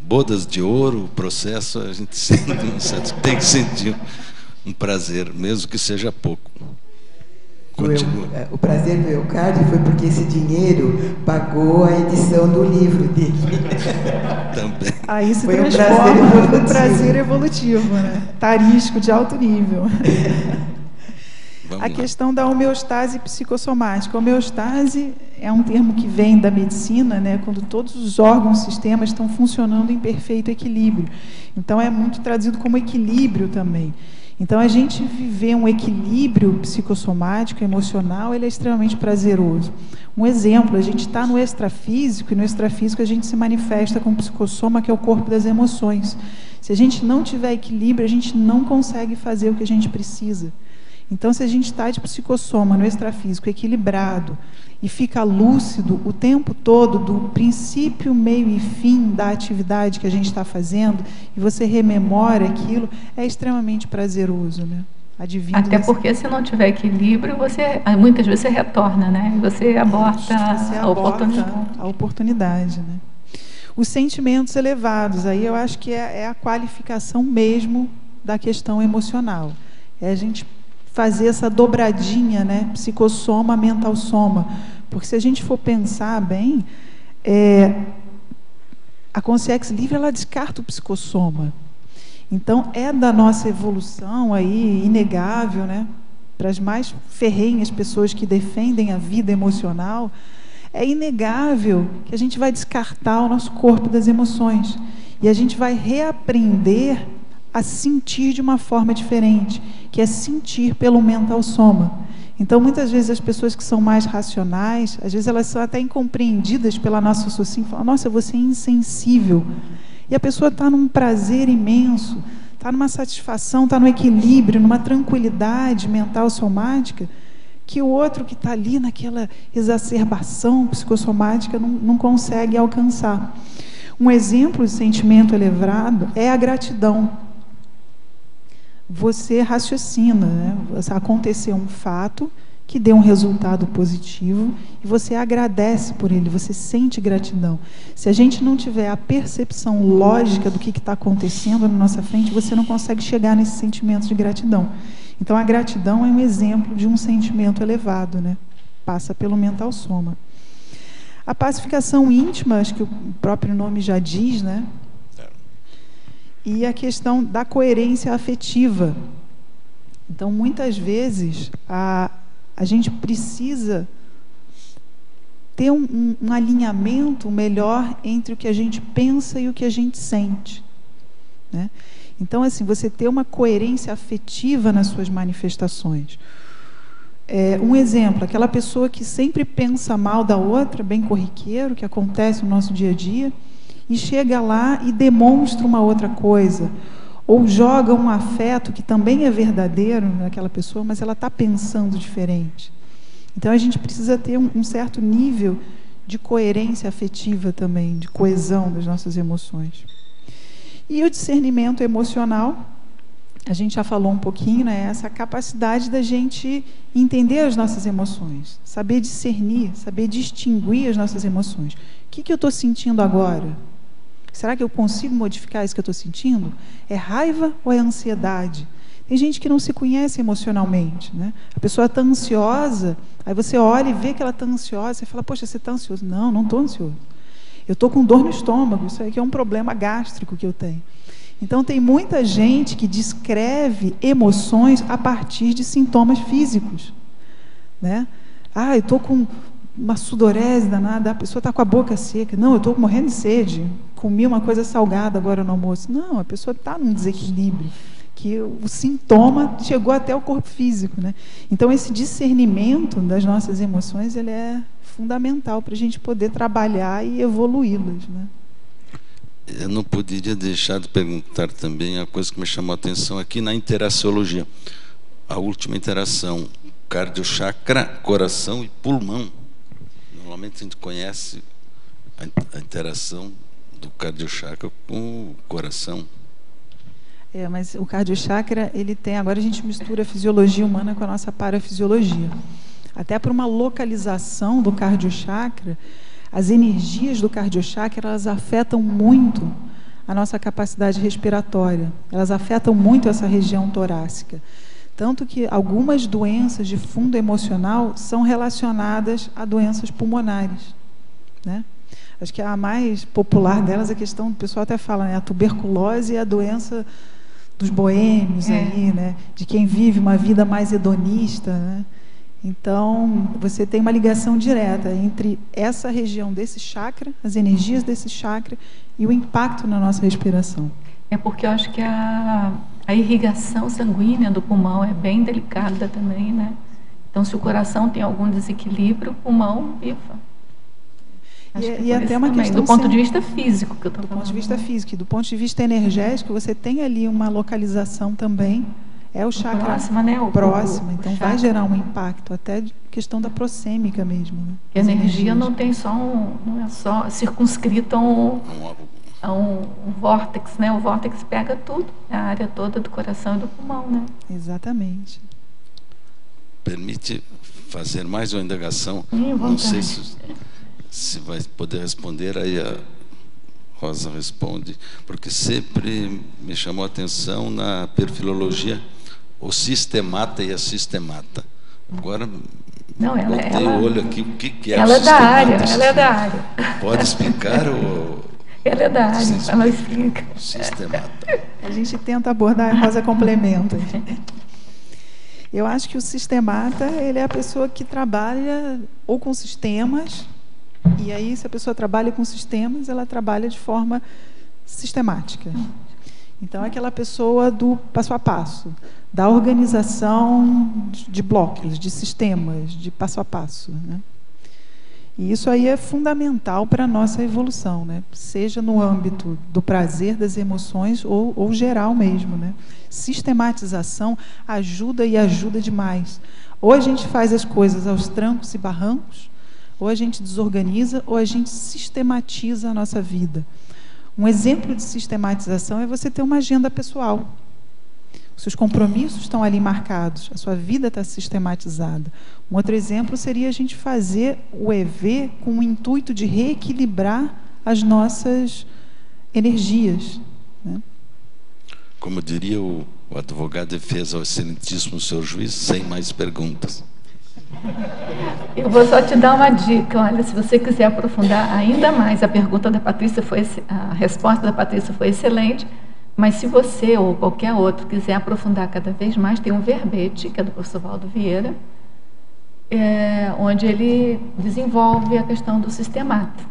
bodas de ouro, processo, a gente tem que sentir um prazer, mesmo que seja pouco. O prazer do Eukárdio foi porque esse dinheiro pagou a edição do livro dele. Também. Aí se foi transforma um prazer evolutivo, né? Tarístico, de alto nível. A questão da homeostase psicossomática. A homeostase é um termo que vem da medicina, né? Quando todos os órgãos, sistemas estão funcionando em perfeito equilíbrio. Então, é muito traduzido como equilíbrio também. Então, a gente viver um equilíbrio psicossomático, emocional, ele é extremamente prazeroso. Um exemplo, a gente está no extrafísico, e no extrafísico a gente se manifesta com o psicossoma, que é o corpo das emoções. Se a gente não tiver equilíbrio, a gente não consegue fazer o que a gente precisa. Então, se a gente está de psicossoma no extrafísico equilibrado e fica lúcido o tempo todo do princípio, meio e fim da atividade que a gente está fazendo, e você rememora aquilo, é extremamente prazeroso, né? Até porque se não tiver equilíbrio, muitas vezes você retorna, né? E você aborta a oportunidade. A oportunidade, né? Os sentimentos elevados, aí eu acho que é a qualificação mesmo da questão emocional. É a gente fazer essa dobradinha, né? Psicossoma, mental soma. Porque se a gente for pensar bem, a consciência livre, ela descarta o psicossoma. Então, é da nossa evolução aí, inegável, né? Para as mais ferrenhas pessoas que defendem a vida emocional, é inegável que a gente vai descartar o nosso corpo das emoções. E a gente vai reaprender a sentir de uma forma diferente, que é sentir pelo mental soma. Então, muitas vezes, as pessoas que são mais racionais, às vezes elas são até incompreendidas pela nossa raciocínio, falam, nossa, você é insensível. E a pessoa está num prazer imenso, está numa satisfação, está no equilíbrio, numa tranquilidade mental somática, que o outro que está ali naquela exacerbação psicossomática não consegue alcançar. Um exemplo de sentimento elevado é a gratidão. Você raciocina, né? Aconteceu um fato que deu um resultado positivo e você agradece por ele, você sente gratidão. Se a gente não tiver a percepção lógica do que está acontecendo na nossa frente, você não consegue chegar nesse sentimento de gratidão. Então, a gratidão é um exemplo de um sentimento elevado, né? Passa pelo mental soma. A pacificação íntima, acho que o próprio nome já diz, né? E a questão da coerência afetiva. Então, muitas vezes, a gente precisa ter um alinhamento melhor entre o que a gente pensa e o que a gente sente, né? Então, assim, você ter uma coerência afetiva nas suas manifestações. Um exemplo, aquela pessoa que sempre pensa mal da outra, bem corriqueiro, que acontece no nosso dia a dia, e chega lá e demonstra uma outra coisa, ou joga um afeto que também é verdadeiro naquela pessoa, mas ela está pensando diferente. Então, a gente precisa ter um certo nível de coerência afetiva também, de coesão das nossas emoções. E o discernimento emocional, a gente já falou um pouquinho, né? Essa capacidade da gente entender as nossas emoções, saber discernir, saber distinguir as nossas emoções. O que eu estou sentindo agora? Será que eu consigo modificar isso que eu estou sentindo? É raiva ou é ansiedade? Tem gente que não se conhece emocionalmente, né? A pessoa está ansiosa, aí você olha e vê que ela está ansiosa, você fala, poxa, você está ansioso? Não, não estou ansioso. Eu estou com dor no estômago, isso aqui é um problema gástrico que eu tenho. Então, tem muita gente que descreve emoções a partir de sintomas físicos, né? Eu estou com uma sudorese danada, a pessoa está com a boca seca. Não, eu estou morrendo de sede, comi uma coisa salgada agora no almoço. Não, a pessoa está num desequilíbrio. que o sintoma chegou até o corpo físico, né? Então, esse discernimento das nossas emoções, ele é fundamental para a gente poder trabalhar e evoluí-las, né? Eu não poderia deixar de perguntar também a coisa que me chamou a atenção aqui na interaciologia. A última interação, cardiochakra, coração e pulmão. Normalmente a gente conhece a interação do cardiochakra com o coração. Mas o cardiochakra, ele tem... Agora a gente mistura a fisiologia humana com a nossa parafisiologia. Até para uma localização do cardiochakra, as energias do cardiochakra, elas afetam muito a nossa capacidade respiratória. Elas afetam muito essa região torácica. Tanto que algumas doenças de fundo emocional são relacionadas a doenças pulmonares, né? Acho que a mais popular delas é a questão, o pessoal até fala, né, a tuberculose e a doença dos boêmios aí, né, de quem vive uma vida mais hedonista, né? Então, você tem uma ligação direta entre essa região desse chakra, as energias desse chakra e o impacto na nossa respiração. É porque eu acho que a irrigação sanguínea do pulmão é bem delicada também, né? Então, se o coração tem algum desequilíbrio, o pulmão pifa. E até uma questão do ponto de vista físico que eu estou falando. Do ponto de vista físico e do ponto de vista energético, você tem ali uma localização também, é o chakra próximo, né? Próximo, então vai gerar um impacto, até de questão da prossêmica mesmo, né? A energia não tem só não é só circunscrita a um vórtex, né? O vórtex pega tudo, a área toda do coração e do pulmão, né? Exatamente. Permite fazer mais uma indagação? Não sei se vai poder responder, aí a Rosa responde, porque sempre me chamou a atenção na perfilologia o sistemata e a sistemata. Agora, botei o olho aqui, o que é o sistemata? Ela é da área. Pode explicar? Ela é da área, ela explica. Sistemata. A gente tenta abordar, a Rosa complementa. Eu acho que o sistemata, ele é a pessoa que trabalha ou com sistemas. E aí, se a pessoa trabalha com sistemas, ela trabalha de forma sistemática. Então, é aquela pessoa do passo a passo, da organização de blocos, de sistemas, de passo a passo, né? E isso aí é fundamental para a nossa evolução, né? Seja no âmbito do prazer, das emoções ou geral mesmo, né? Sistematização ajuda e ajuda demais. Ou a gente faz as coisas aos trancos e barrancos, ou a gente desorganiza, ou a gente sistematiza a nossa vida. Um exemplo de sistematização é você ter uma agenda pessoal. Os seus compromissos estão ali marcados, a sua vida está sistematizada. Um outro exemplo seria a gente fazer o EV com o intuito de reequilibrar as nossas energias, né? Como diria o advogado de defesa, ao excelentíssimo senhor juiz, sem mais perguntas. Eu vou só te dar uma dica, olha, se você quiser aprofundar ainda mais, a resposta da Patrícia foi excelente, mas se você ou qualquer outro quiser aprofundar cada vez mais, tem um verbete, que é do professor Valdo Vieira, onde ele desenvolve a questão do sistemata,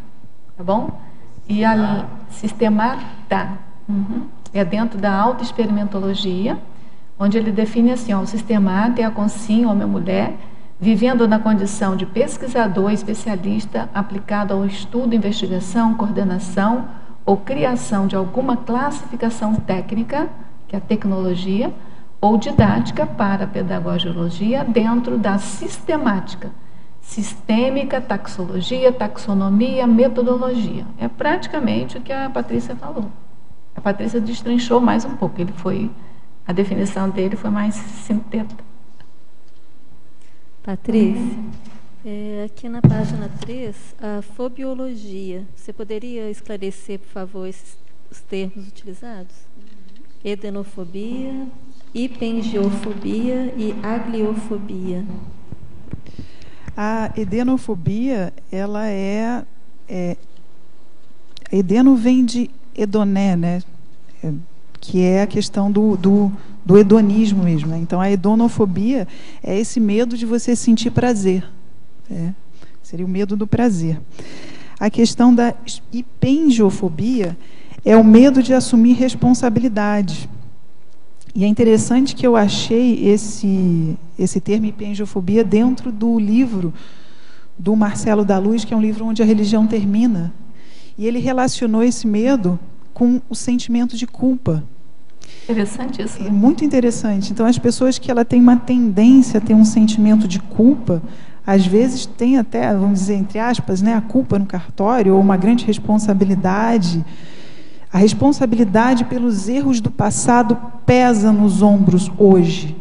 tá bom? E a sistemata é dentro da autoexperimentologia, onde ele define assim, ó, o sistemata é a consciência, homem ou mulher, vivendo na condição de pesquisador especialista aplicado ao estudo, investigação, coordenação ou criação de alguma classificação técnica, que é a tecnologia, ou didática para a pedagogiologia dentro da sistemática, sistêmica, taxologia, taxonomia, metodologia. É praticamente o que a Patrícia falou. A Patrícia destrinchou mais um pouco, a definição dele foi mais sinteta. Patrícia, aqui na página 3, a fobiologia. Você poderia esclarecer, por favor, os termos utilizados? Edenofobia, hipengiofobia e agliofobia. A edenofobia, ela edeno vem de hedoné, né? Que é a questão do hedonismo mesmo, né? Então, a hedonofobia é esse medo de você sentir prazer. Seria o medo do prazer. A questão da hipengiofobia é o medo de assumir responsabilidade. E é interessante que eu achei esse termo hipengiofobia dentro do livro do Marcelo da Luz, que é um livro onde a religião termina. E ele relacionou esse medo com o sentimento de culpa. Interessante isso. É muito interessante. Então, as pessoas que ela tem uma tendência a ter um sentimento de culpa, às vezes tem até, vamos dizer, entre aspas, né, a culpa no cartório, ou uma grande responsabilidade. A responsabilidade pelos erros do passado pesa nos ombros hoje.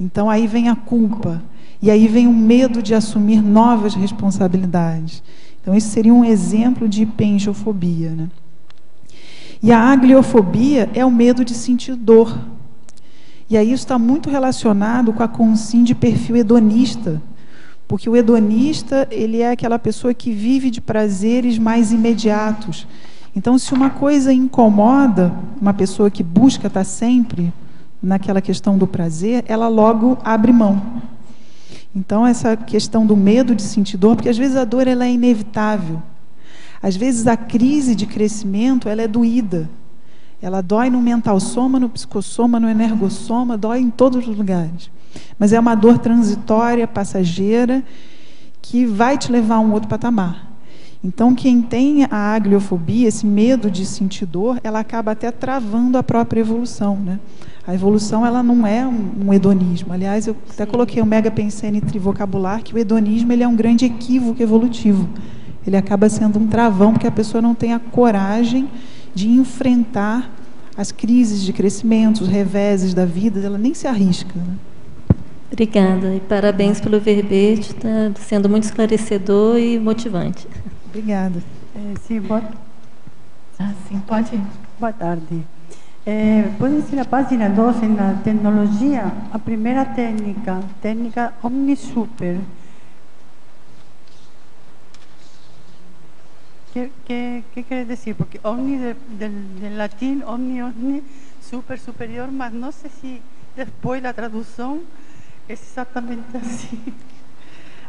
Então, aí vem a culpa. E aí vem o medo de assumir novas responsabilidades. Então, esse seria um exemplo de hipengiofobia, né? E a agliofobia é o medo de sentir dor. E aí isso está muito relacionado com a consciência de perfil hedonista. Porque o hedonista, ele é aquela pessoa que vive de prazeres mais imediatos. Então, se uma coisa incomoda uma pessoa que busca estar sempre naquela questão do prazer, ela logo abre mão. Então, essa questão do medo de sentir dor, porque às vezes a dor ela é inevitável. Às vezes a crise de crescimento ela é doída. Ela dói no mental soma, no psicossoma, no energossoma, dói em todos os lugares. Mas é uma dor transitória, passageira, que vai te levar a um outro patamar. Então, quem tem a agliofobia, esse medo de sentir dor, ela acaba até travando a própria evolução, né? A evolução ela não é um hedonismo. Aliás, eu até coloquei o mega pensene trivocabular, que o hedonismo ele é um grande equívoco evolutivo. Ele acaba sendo um travão, porque a pessoa não tem a coragem de enfrentar as crises de crescimento, os reveses da vida, ela nem se arrisca, né? Obrigada. E parabéns pelo verbete, está sendo muito esclarecedor e motivante. Obrigada. Sim, sim, pode ir. Boa tarde. Pode ser a página 12 na tecnologia, a primeira técnica OmniSuper. ¿Qué quiere decir? Porque omni del latín, omni, super, superior, mas não sei se depois da tradução é exatamente assim.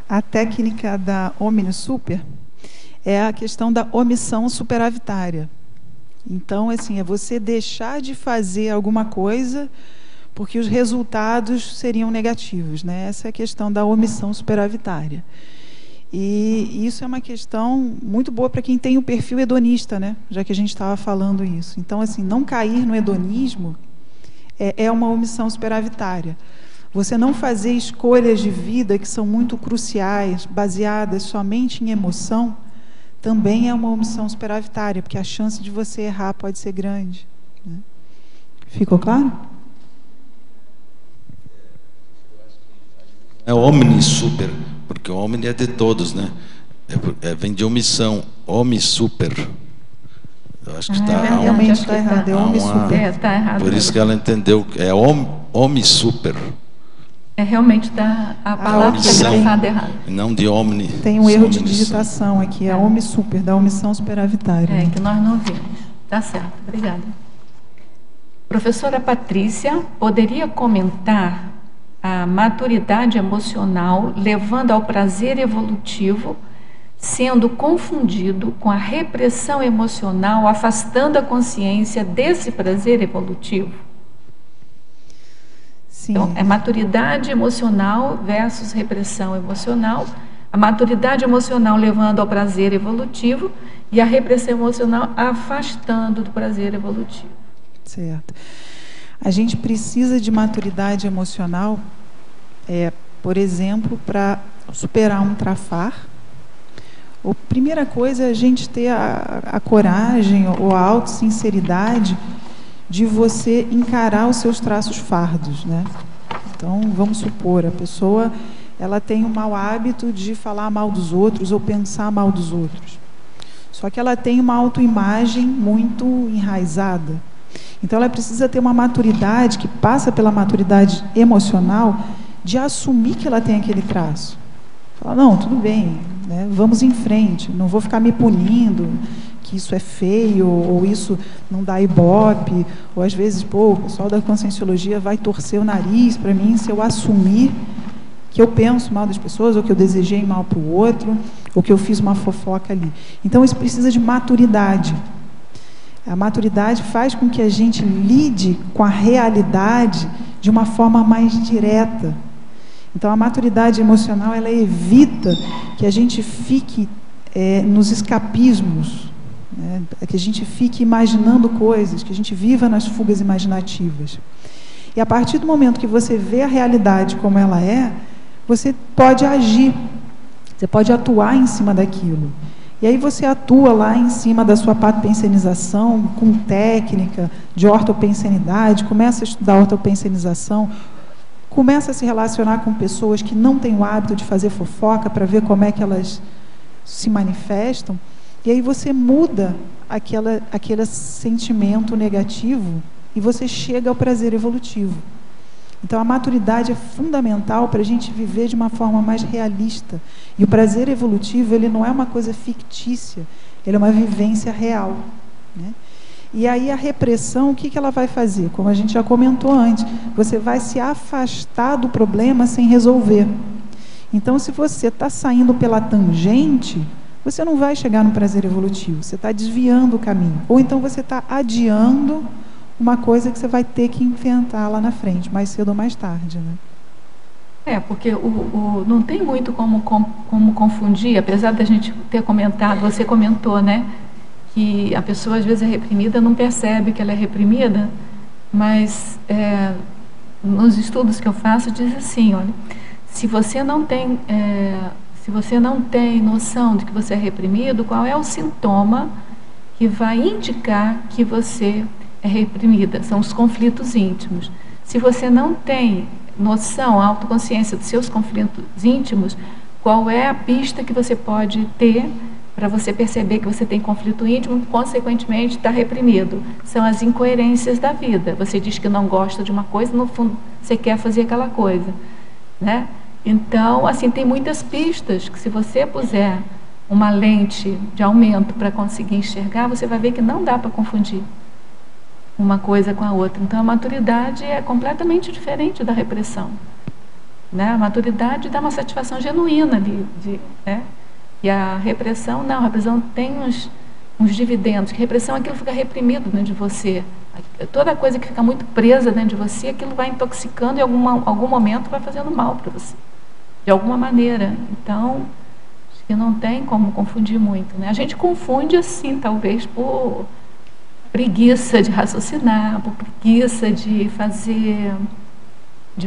A técnica da OmniSuper é a questão da omissão superavitária. Então, assim, é você deixar de fazer alguma coisa porque os resultados seriam negativos, né? Essa é a questão da omissão superavitária. E isso é uma questão muito boa para quem tem o perfil hedonista, né? Já que a gente estava falando isso. Então, assim, não cair no hedonismo é uma omissão superavitária. Você não fazer escolhas de vida que são muito cruciais, baseadas somente em emoção, também é uma omissão superavitária, porque a chance de você errar pode ser grande, né? Ficou claro? É omni-super, porque o omni é de todos, né? Vem de omissão, omni-super. Eu acho que está... realmente está errado, é omni-super. Está errado. Por isso que ela entendeu, é omni-super. Realmente a palavra está grafada errada. Não de omni. Tem um erro de digitação aqui, é omni-super, da omissão superavitária. Que nós não vimos. Está certo, obrigada. Professora Patrícia, poderia comentar a maturidade emocional levando ao prazer evolutivo, sendo confundido com a repressão emocional, afastando a consciência desse prazer evolutivo? Sim. Então, é maturidade emocional versus repressão emocional, a maturidade emocional levando ao prazer evolutivo e a repressão emocional afastando do prazer evolutivo. Certo. A gente precisa de maturidade emocional, por exemplo, para superar um trafar. A primeira coisa é a gente ter a coragem ou a autossinceridade de você encarar os seus traços fardos, né? Então, vamos supor, a pessoa ela tem um mau hábito de falar mal dos outros ou pensar mal dos outros. Só que ela tem uma autoimagem muito enraizada. Então, ela precisa ter uma maturidade que passa pela maturidade emocional de assumir que ela tem aquele traço. Falar, não, tudo bem, né? Vamos em frente, não vou ficar me punindo, que isso é feio, ou isso não dá ibope, ou às vezes, o pessoal da conscienciologia vai torcer o nariz para mim se eu assumir que eu penso mal das pessoas, ou que eu desejei mal para o outro, ou que eu fiz uma fofoca ali. Então, isso precisa de maturidade. A maturidade faz com que a gente lide com a realidade de uma forma mais direta. Então, a maturidade emocional, ela evita que a gente fique nos escapismos, né? Que a gente fique imaginando coisas, que a gente viva nas fugas imaginativas. E a partir do momento que você vê a realidade como ela é, você pode agir, você pode atuar em cima daquilo. E aí você atua lá em cima da sua patopensenização, com técnica de ortopensenidade, começa a estudar ortopensenização, começa a se relacionar com pessoas que não têm o hábito de fazer fofoca para ver como é que elas se manifestam, e aí você muda aquele sentimento negativo e você chega ao prazer evolutivo. Então, a maturidade é fundamental para a gente viver de uma forma mais realista. E o prazer evolutivo, ele não é uma coisa fictícia, ele é uma vivência real, né? E aí a repressão, o que ela vai fazer? Como a gente já comentou antes, você vai se afastar do problema sem resolver. Então, se você está saindo pela tangente, você não vai chegar no prazer evolutivo, você está desviando o caminho. Ou então você está adiando uma coisa que você vai ter que enfrentar lá na frente, mais cedo ou mais tarde, né? Porque não tem muito como confundir, apesar da gente ter comentado, você comentou, né, que a pessoa às vezes é reprimida, não percebe que ela é reprimida, mas nos estudos que eu faço diz assim, olha, se você não tem noção de que você é reprimido, qual é o sintoma que vai indicar que você é reprimida? São os conflitos íntimos. Se você não tem noção, autoconsciência dos seus conflitos íntimos, qual é a pista que você pode ter para você perceber que você tem conflito íntimo, consequentemente está reprimido? São as incoerências da vida. Você diz que não gosta de uma coisa, no fundo você quer fazer aquela coisa, né? Então, assim, tem muitas pistas que, se você puser uma lente de aumento para conseguir enxergar, você vai ver que não dá para confundir uma coisa com a outra. Então, a maturidade é completamente diferente da repressão, né? A maturidade dá uma satisfação genuína né? E a repressão, não. A repressão tem uns dividendos. A repressão, aquilo fica reprimido dentro de você. Toda coisa que fica muito presa dentro de você, aquilo vai intoxicando e em algum momento vai fazendo mal para você, de alguma maneira. Então, acho que não tem como confundir muito, né? A gente confunde, assim, talvez por preguiça de raciocinar, por preguiça de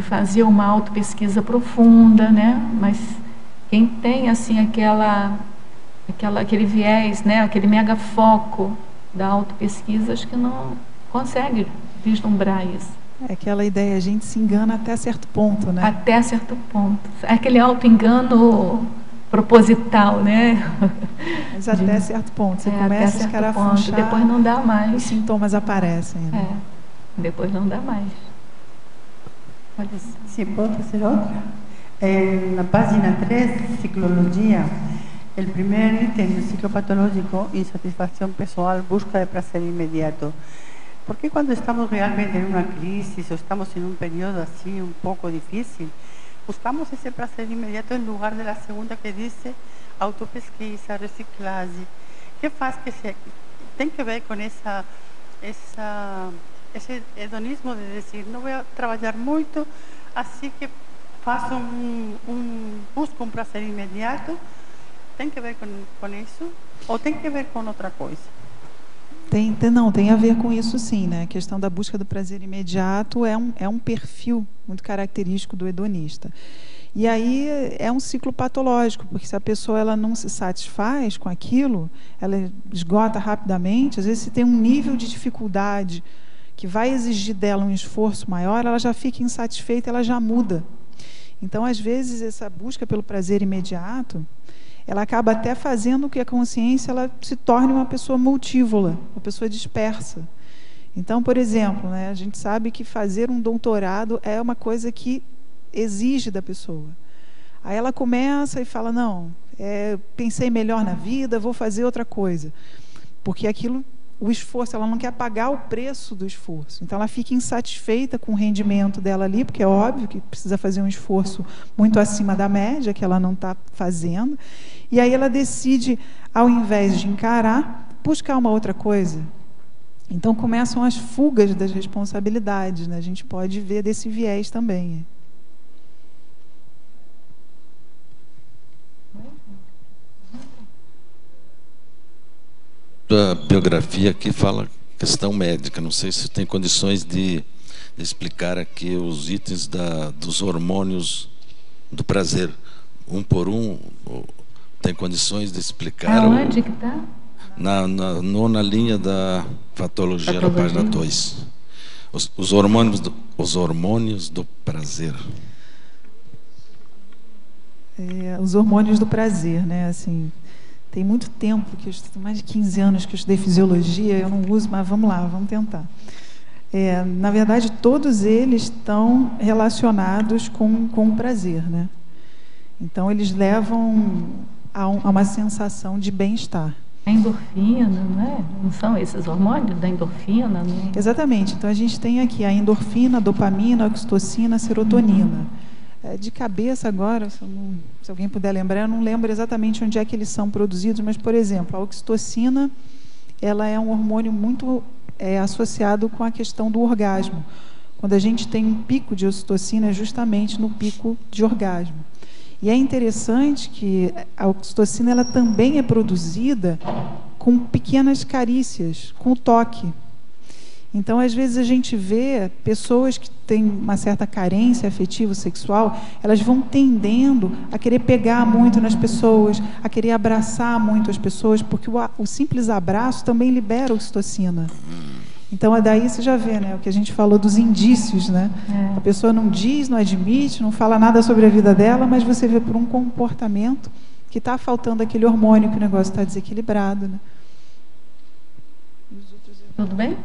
fazer uma autopesquisa profunda, né? Mas quem tem, assim, aquele viés, né? Aquele mega foco da autopesquisa, acho que não consegue vislumbrar isso. É aquela ideia, a gente se engana até certo ponto, né? Até certo ponto. É aquele auto-engano proposital, né? Mas até certo ponto. Você começa a escarafunchar, depois não dá mais. Os sintomas aparecem, né? Depois não dá mais. Pode ser. Sim, pode ser outra. Na página 3, ciclologia, o primeiro item do ciclo patológico, insatisfação pessoal, busca de prazer imediato. Porque quando estamos realmente em uma crise, ou estamos em um período assim um pouco difícil, buscamos esse prazer imediato em lugar da segunda que diz autopesquisa, reciclagem, que faz que tem que ver com esse hedonismo de dizer, não vou trabalhar muito, assim que faço busco um prazer imediato. Tem que ver com isso? Ou tem que ver com outra coisa? Tem a ver com isso, sim, né? A questão da busca do prazer imediato é um perfil muito característico do hedonista. E aí é um ciclo patológico, porque se a pessoa ela não se satisfaz com aquilo, ela esgota rapidamente. Às vezes, se tem um nível de dificuldade que vai exigir dela um esforço maior, ela já fica insatisfeita, ela já muda. Então, às vezes, essa busca pelo prazer imediato, ela acaba até fazendo com que a consciência ela se torne uma pessoa multívola, uma pessoa dispersa. Então, por exemplo, né, a gente sabe que fazer um doutorado é uma coisa que exige da pessoa. Aí ela começa e fala, não, pensei melhor na vida, vou fazer outra coisa. Porque aquilo, o esforço, ela não quer pagar o preço do esforço. Então, ela fica insatisfeita com o rendimento dela ali, porque é óbvio que precisa fazer um esforço muito acima da média, que ela não está fazendo. E aí ela decide, ao invés de encarar, buscar uma outra coisa. Então começam as fugas das responsabilidades, né? A gente pode ver desse viés também. A biografia aqui fala questão médica, não sei se tem condições de explicar aqui os itens dos hormônios do prazer, um por um, tem condições de explicar? Aonde que está? Na nona linha da fatologia, na página 2. Os hormônios do prazer. Os hormônios do prazer, né? Assim, tem muito tempo, que eu estudo, mais de 15 anos que eu estudei fisiologia, eu não uso, mas vamos lá, vamos tentar. Na verdade, todos eles estão relacionados com o prazer, né? Então, eles levam a uma sensação de bem-estar. A endorfina, não é? Não são esses hormônios da endorfina? Não? Exatamente. Então, a gente tem aqui a endorfina, a dopamina, a oxitocina, a serotonina. De cabeça agora, se alguém puder lembrar, eu não lembro exatamente onde é que eles são produzidos, mas, por exemplo, a oxitocina, ela é um hormônio muito associado com a questão do orgasmo. Quando a gente tem um pico de oxitocina, é justamente no pico de orgasmo. E é interessante que a oxitocina ela também é produzida com pequenas carícias, com o toque. Então, às vezes, a gente vê pessoas que têm uma certa carência afetiva sexual, elas vão tendendo a querer pegar muito nas pessoas, a querer abraçar muito as pessoas, porque o simples abraço também libera oxitocina. Então, daí você já vê, né, o que a gente falou dos indícios, né? A pessoa não diz, não admite, não fala nada sobre a vida dela, mas você vê por um comportamento que está faltando aquele hormônio, que o negócio está desequilibrado, né? Tudo bem?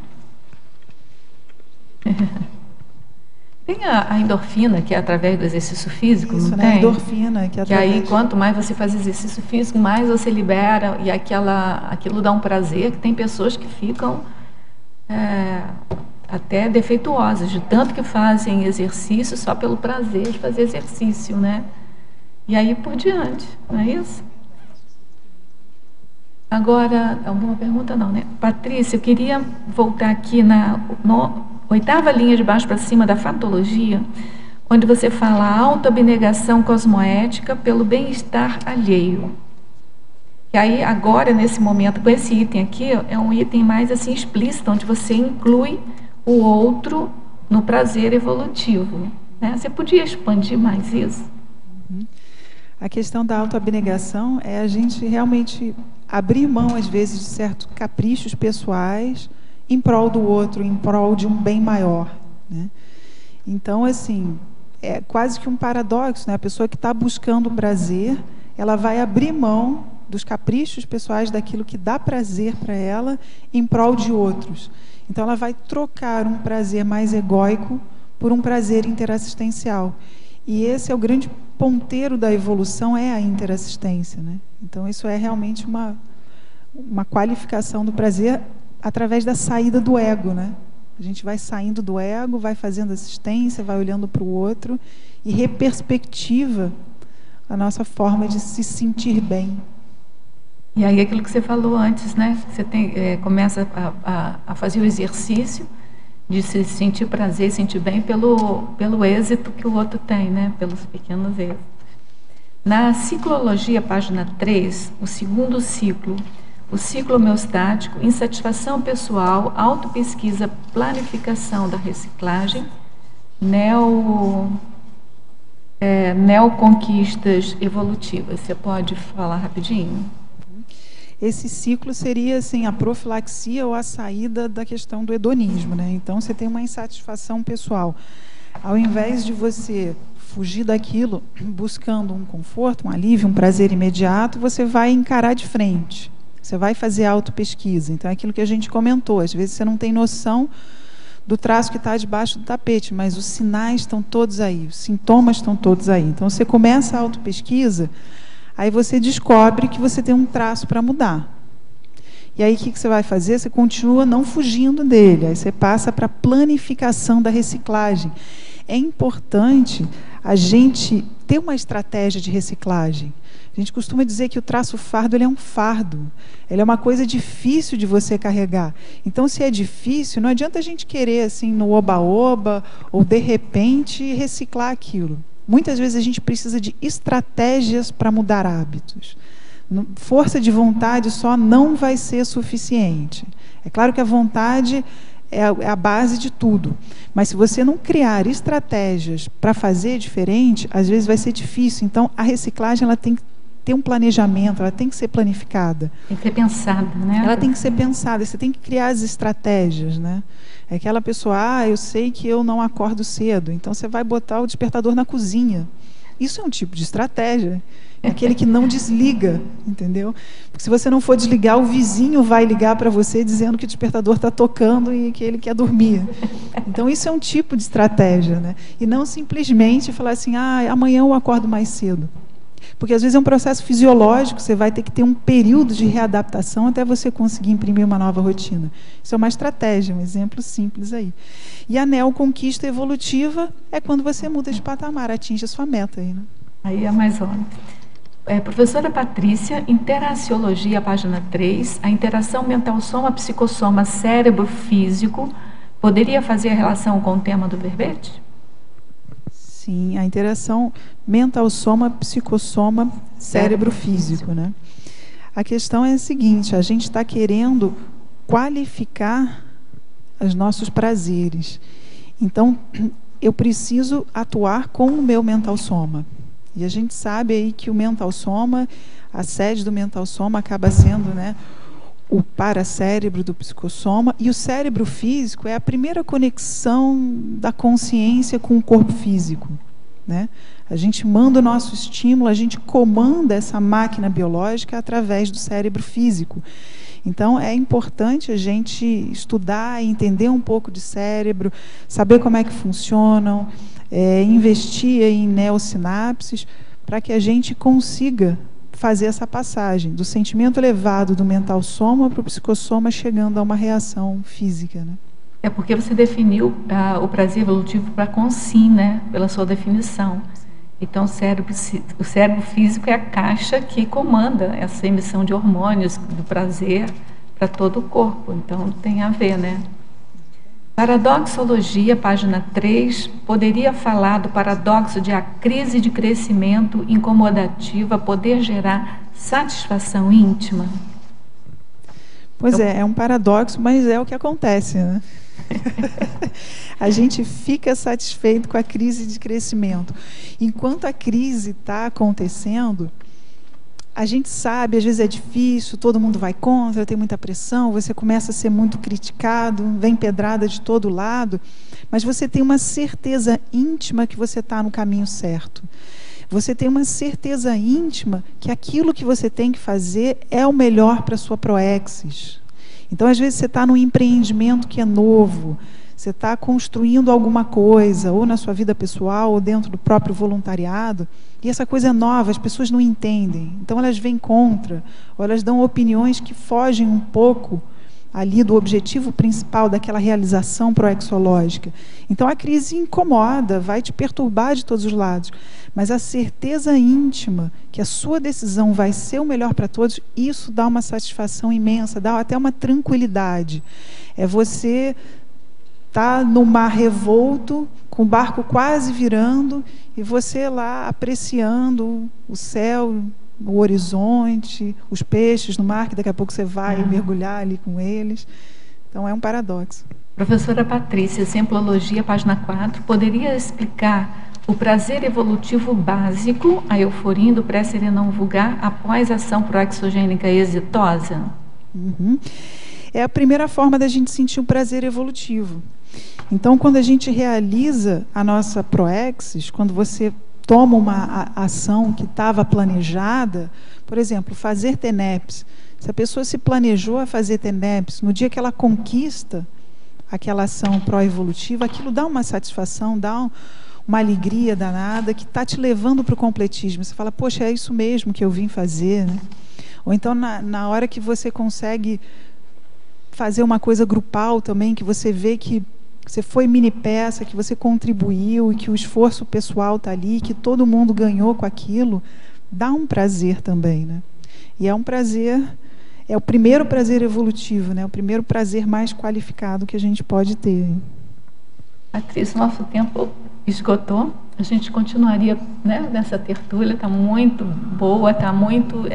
Tem a endorfina, que é através do exercício físico, isso, não né? tem? A endorfina, que é através... Que aí, quanto mais você faz exercício físico, mais você libera, e aquilo dá um prazer, que tem pessoas que ficam até defeituosas, de tanto que fazem exercício só pelo prazer de fazer exercício, né? E aí por diante, não é isso? Agora, alguma pergunta não, né? Patrícia, eu queria voltar aqui na oitava linha de baixo para cima da fatologia, onde você fala autoabnegação cosmoética pelo bem-estar alheio. E aí, agora, nesse momento, com esse item aqui, é um item mais assim explícito, onde você inclui o outro no prazer evolutivo, né? Você podia expandir mais isso? A questão da autoabnegação é a gente realmente abrir mão, às vezes, de certos caprichos pessoais em prol do outro, em prol de um bem maior, né? Então, assim, é quase que um paradoxo, né? A pessoa que está buscando o prazer, ela vai abrir mão dos caprichos pessoais, daquilo que dá prazer para ela, em prol de outros. Então, ela vai trocar um prazer mais egóico por um prazer interassistencial. E esse é o grande ponteiro da evolução, é a interassistência, né? Então, isso é realmente uma qualificação do prazer através da saída do ego, né? A gente vai saindo do ego, vai fazendo assistência, vai olhando para o outro e reperspectiva a nossa forma de se sentir bem. E aí aquilo que você falou antes, né? Você começa a fazer o exercício de se sentir prazer, sentir bem pelo êxito que o outro tem, né? Pelos pequenos êxitos. Na ciclologia, página 3, o segundo ciclo, o ciclo homeostático, insatisfação pessoal, autopesquisa, planificação da reciclagem, neoconquistas evolutivas. Você pode falar rapidinho? Esse ciclo seria assim, a profilaxia ou a saída da questão do hedonismo, né? Então, você tem uma insatisfação pessoal. Ao invés de você fugir daquilo, buscando um conforto, um alívio, um prazer imediato, você vai encarar de frente. Você vai fazer autopesquisa. Então, é aquilo que a gente comentou. Às vezes, você não tem noção do traço que está debaixo do tapete, mas os sinais estão todos aí, os sintomas estão todos aí. Então, você começa a autopesquisa, aí você descobre que você tem um traço para mudar. E aí, o que você vai fazer? Você continua não fugindo dele. Aí você passa para a planificação da reciclagem. é importante a gente ter uma estratégia de reciclagem. A gente costuma dizer que o traço fardo ele é um fardo, ele é uma coisa difícil de você carregar. Então, se é difícil, não adianta a gente querer assim no oba-oba ou de repente reciclar aquilo. Muitas vezes a gente precisa de estratégias para mudar hábitos. Força de vontade só não vai ser suficiente. É claro que a vontade é a base de tudo, mas se você não criar estratégias para fazer diferente, às vezes vai ser difícil. Então, a reciclagem ela tem que ter um planejamento, ela tem que ser planificada. Tem que ser pensada, né? Ela tem que ser pensada, você tem que criar as estratégias, né? É aquela pessoa, eu sei que eu não acordo cedo, então você vai botar o despertador na cozinha. Isso é um tipo de estratégia. É aquele que não desliga, entendeu? Porque se você não for desligar, o vizinho vai ligar para você dizendo que o despertador está tocando e que ele quer dormir. Então, isso é um tipo de estratégia, né? E não simplesmente falar assim, amanhã eu acordo mais cedo. Porque, às vezes, é um processo fisiológico, você vai ter que ter um período de readaptação até você conseguir imprimir uma nova rotina. Isso é uma estratégia, um exemplo simples aí. E a neoconquista evolutiva é quando você muda de patamar, atinge a sua meta. Aí, né? Aí é mais óbvio. Professora Patrícia, Interaciologia, página 3, a interação mental-soma-psicossoma cérebro-físico poderia fazer a relação com o tema do verbete? Sim, a interação mental-soma, psicossoma, cérebro-físico, né? A questão é a seguinte, a gente está querendo qualificar os nossos prazeres. Então, eu preciso atuar com o meu mental-soma. E a gente sabe aí que o mental-soma, a sede do mental-soma acaba sendo, né, o paracérebro do psicossoma, e o cérebro físico é a primeira conexão da consciência com o corpo físico, né? A gente manda o nosso estímulo, a gente comanda essa máquina biológica através do cérebro físico. Então, é importante a gente estudar e entender um pouco de cérebro, saber como é que funcionam, investir em neossinapses, para que a gente consiga fazer essa passagem do sentimento elevado do mental soma para o psicossoma, chegando a uma reação física, né? É porque você definiu o prazer evolutivo para com sim, né? Pela sua definição. Então, o cérebro físico é a caixa que comanda essa emissão de hormônios do prazer para todo o corpo. Então, tem a ver, né? Paradoxologia, página 3, poderia falar do paradoxo de a crise de crescimento incomodativa poder gerar satisfação íntima? Pois é um paradoxo, mas é o que acontece, né? A gente fica satisfeito com a crise de crescimento. Enquanto a crise está acontecendo, a gente sabe, às vezes é difícil, todo mundo vai contra, tem muita pressão, você começa a ser muito criticado, vem pedrada de todo lado, mas você tem uma certeza íntima que você está no caminho certo. Você tem uma certeza íntima que aquilo que você tem que fazer é o melhor para a sua proexis. Então, às vezes, você está num empreendimento que é novo, você está construindo alguma coisa, ou na sua vida pessoal, ou dentro do próprio voluntariado, e essa coisa é nova, as pessoas não entendem. Então, elas vêm contra, ou elas dão opiniões que fogem um pouco ali do objetivo principal daquela realização proexológica. Então, a crise incomoda, vai te perturbar de todos os lados. Mas a certeza íntima que a sua decisão vai ser o melhor para todos, isso dá uma satisfação imensa, dá até uma tranquilidade. É você estar no mar revolto, com o barco quase virando, e você lá apreciando o céu, o horizonte, os peixes no mar, que daqui a pouco você vai mergulhar ali com eles. Então, é um paradoxo. Professora Patrícia, Exemplologia, página 4, poderia explicar o prazer evolutivo básico, a euforia do pré-serenão vulgar, após a ação proexogênica exitosa? É a primeira forma da gente sentir o prazer evolutivo. Então, quando a gente realiza a nossa proexis, quando você toma uma ação que estava planejada, por exemplo, fazer TENEPS. Se a pessoa se planejou a fazer TENEPS, no dia que ela conquista aquela ação pró-evolutiva, aquilo dá uma satisfação, dá uma alegria danada, que está te levando para o completismo. Você fala, poxa, é isso mesmo que eu vim fazer, né? Ou então, na hora que você consegue fazer uma coisa grupal também, que você vê que você foi mini peça, que você contribuiu e que o esforço pessoal está ali, que todo mundo ganhou com aquilo, dá um prazer também, né? E é um prazer, é o primeiro prazer evolutivo, né? O primeiro prazer mais qualificado que a gente pode ter. Atriz, nosso tempo esgotou. A gente continuaria, né, nessa tertúlia, está muito boa, está muito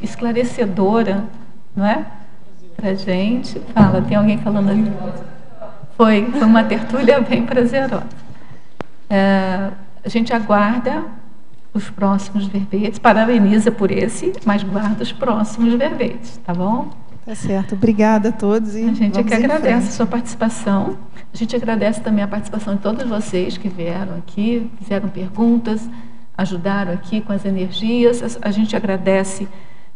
esclarecedora, não é? Para a gente. Fala, tem alguém falando ali? Foi uma tertúlia bem prazerosa. A gente aguarda os próximos verbetes, parabeniza por esse, mas guarda os próximos verbetes, tá bom? Tá certo. Obrigada a todos. E a gente é que agradece a frente. sua participação. A gente agradece também a participação de todos vocês que vieram aqui, fizeram perguntas, ajudaram aqui com as energias. A gente agradece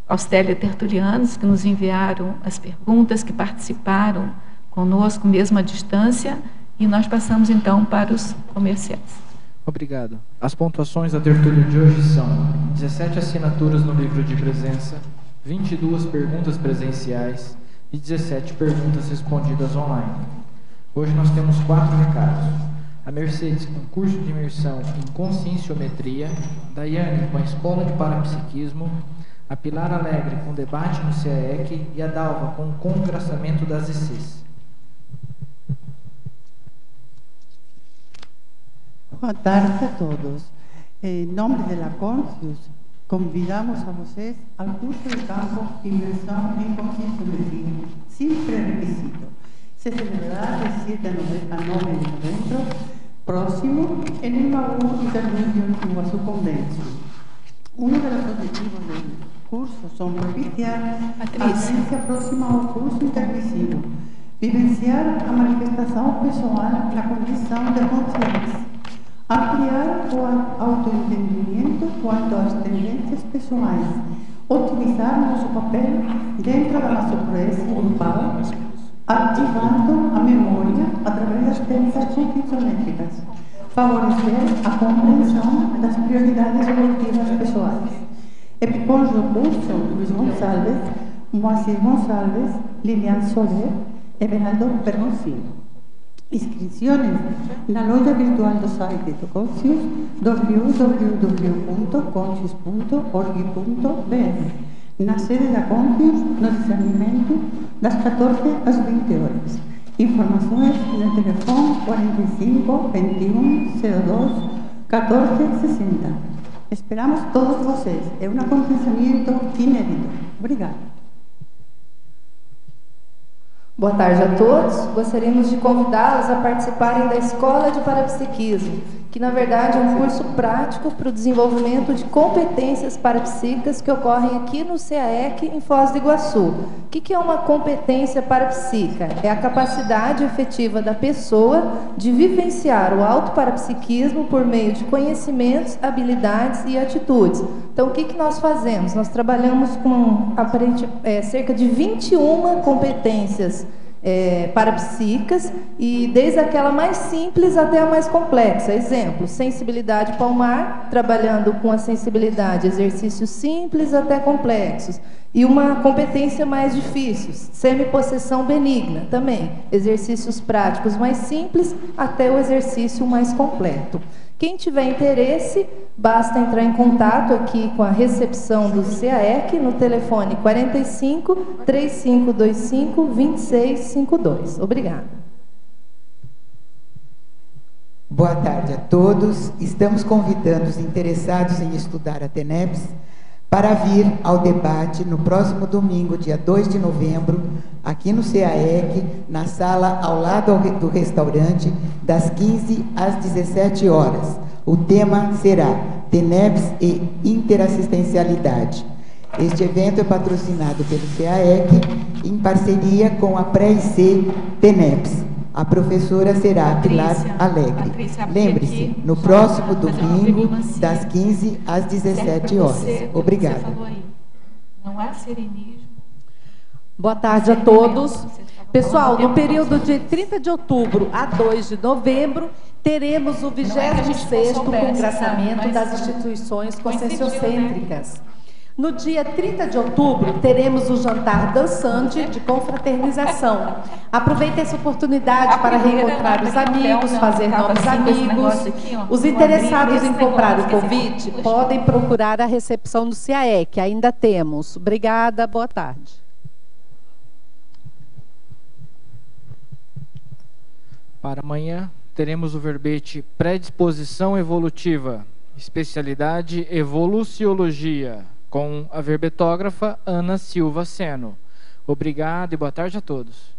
aos teletertulianos que nos enviaram as perguntas, que participaram conosco, mesmo à distância, e nós passamos então para os comerciais. Obrigado. As pontuações da tertúlia de hoje são 17 assinaturas no livro de presença, 22 perguntas presenciais e 17 perguntas respondidas online. Hoje nós temos 4 recados. A Mercedes com curso de imersão em conscienciometria, Daiane com a Escola de Parapsiquismo, a Pilar Alegre com debate no CAEC e a Dalva com o congraçamento das ICs. Boa tarde a todos. Em nome da Conscius, convidamos a vocês ao curso de campo Imersão em Conscienciometria, sem pré-requisito. Se celebrará de 7 a 9 de novembro próximo en el Baú Interludio en Iguazú Convention. Uno de los objetivos del curso son propiciar a audiencia próxima ao curso intermisivo, vivenciar a manifestação pessoal na condição de consciência, ampliar o autoentendimento quanto às tendências pessoais, otimizar nosso papel dentro da nossa prece grupal, ativando a memória através das técnicas conscienciométricas, favorecer a compreensão das prioridades evolutivas pessoais. Epicônio do curso, Luiz Gonçalves, Moacir Gonçalves, Lilian Soler e Benaldo Bergoncino. Inscrições na loja virtual do site do Conscius, www.conscius.org.br, na sede da Conscius, no discernimento, das 14 às 20 horas. Informações no telefone 45 21 02 14 60. Esperamos todos vocês. É um acontecimento inédito. Obrigada. Boa tarde a todos. Gostaríamos de convidá-los a participarem da Escola de Parapsiquismo, que na verdade é um curso prático para o desenvolvimento de competências parapsíquicas que ocorrem aqui no CAEC em Foz do Iguaçu. O que é uma competência parapsíquica? É a capacidade efetiva da pessoa de vivenciar o autoparapsiquismo por meio de conhecimentos, habilidades e atitudes. Então, o que nós fazemos? Nós trabalhamos com cerca de 21 competências parapsíquicas, e desde aquela mais simples até a mais complexa. Exemplo, sensibilidade palmar, trabalhando com a sensibilidade, exercícios simples até complexos. E uma competência mais difícil, semipossessão benigna, também, exercícios práticos mais simples até o exercício mais completo. Quem tiver interesse, basta entrar em contato aqui com a recepção do CAEC no telefone 45 3525 2652. Obrigada. Boa tarde a todos. Estamos convidando os interessados em estudar a TENEPS para vir ao debate no próximo domingo, dia 2 de novembro, aqui no CAEC, na sala ao lado do restaurante, das 15 às 17 horas. O tema será TENEPS e Interassistencialidade. Este evento é patrocinado pelo CAEC em parceria com a Pré-IC TENEPS. A professora será a Pilar Alegre. Lembre-se, no próximo domingo, das 15 às 17 horas. Obrigada. Não é serenismo. Boa tarde a todos. Pessoal, no período de 30 de outubro a 2 de novembro, teremos o 26º congraçamento das instituições conscienciocêntricas. No dia 30 de outubro, teremos o jantar dançante de confraternização. Aproveite essa oportunidade para reencontrar os amigos, fazer novos amigos. Os interessados em comprar o convite podem procurar a recepção do CIAE, que ainda temos. Obrigada, boa tarde. Para amanhã, teremos o verbete Predisposição Evolutiva, especialidade Evoluciologia, com a verbetógrafa Ana Silva Seno. Obrigado e boa tarde a todos.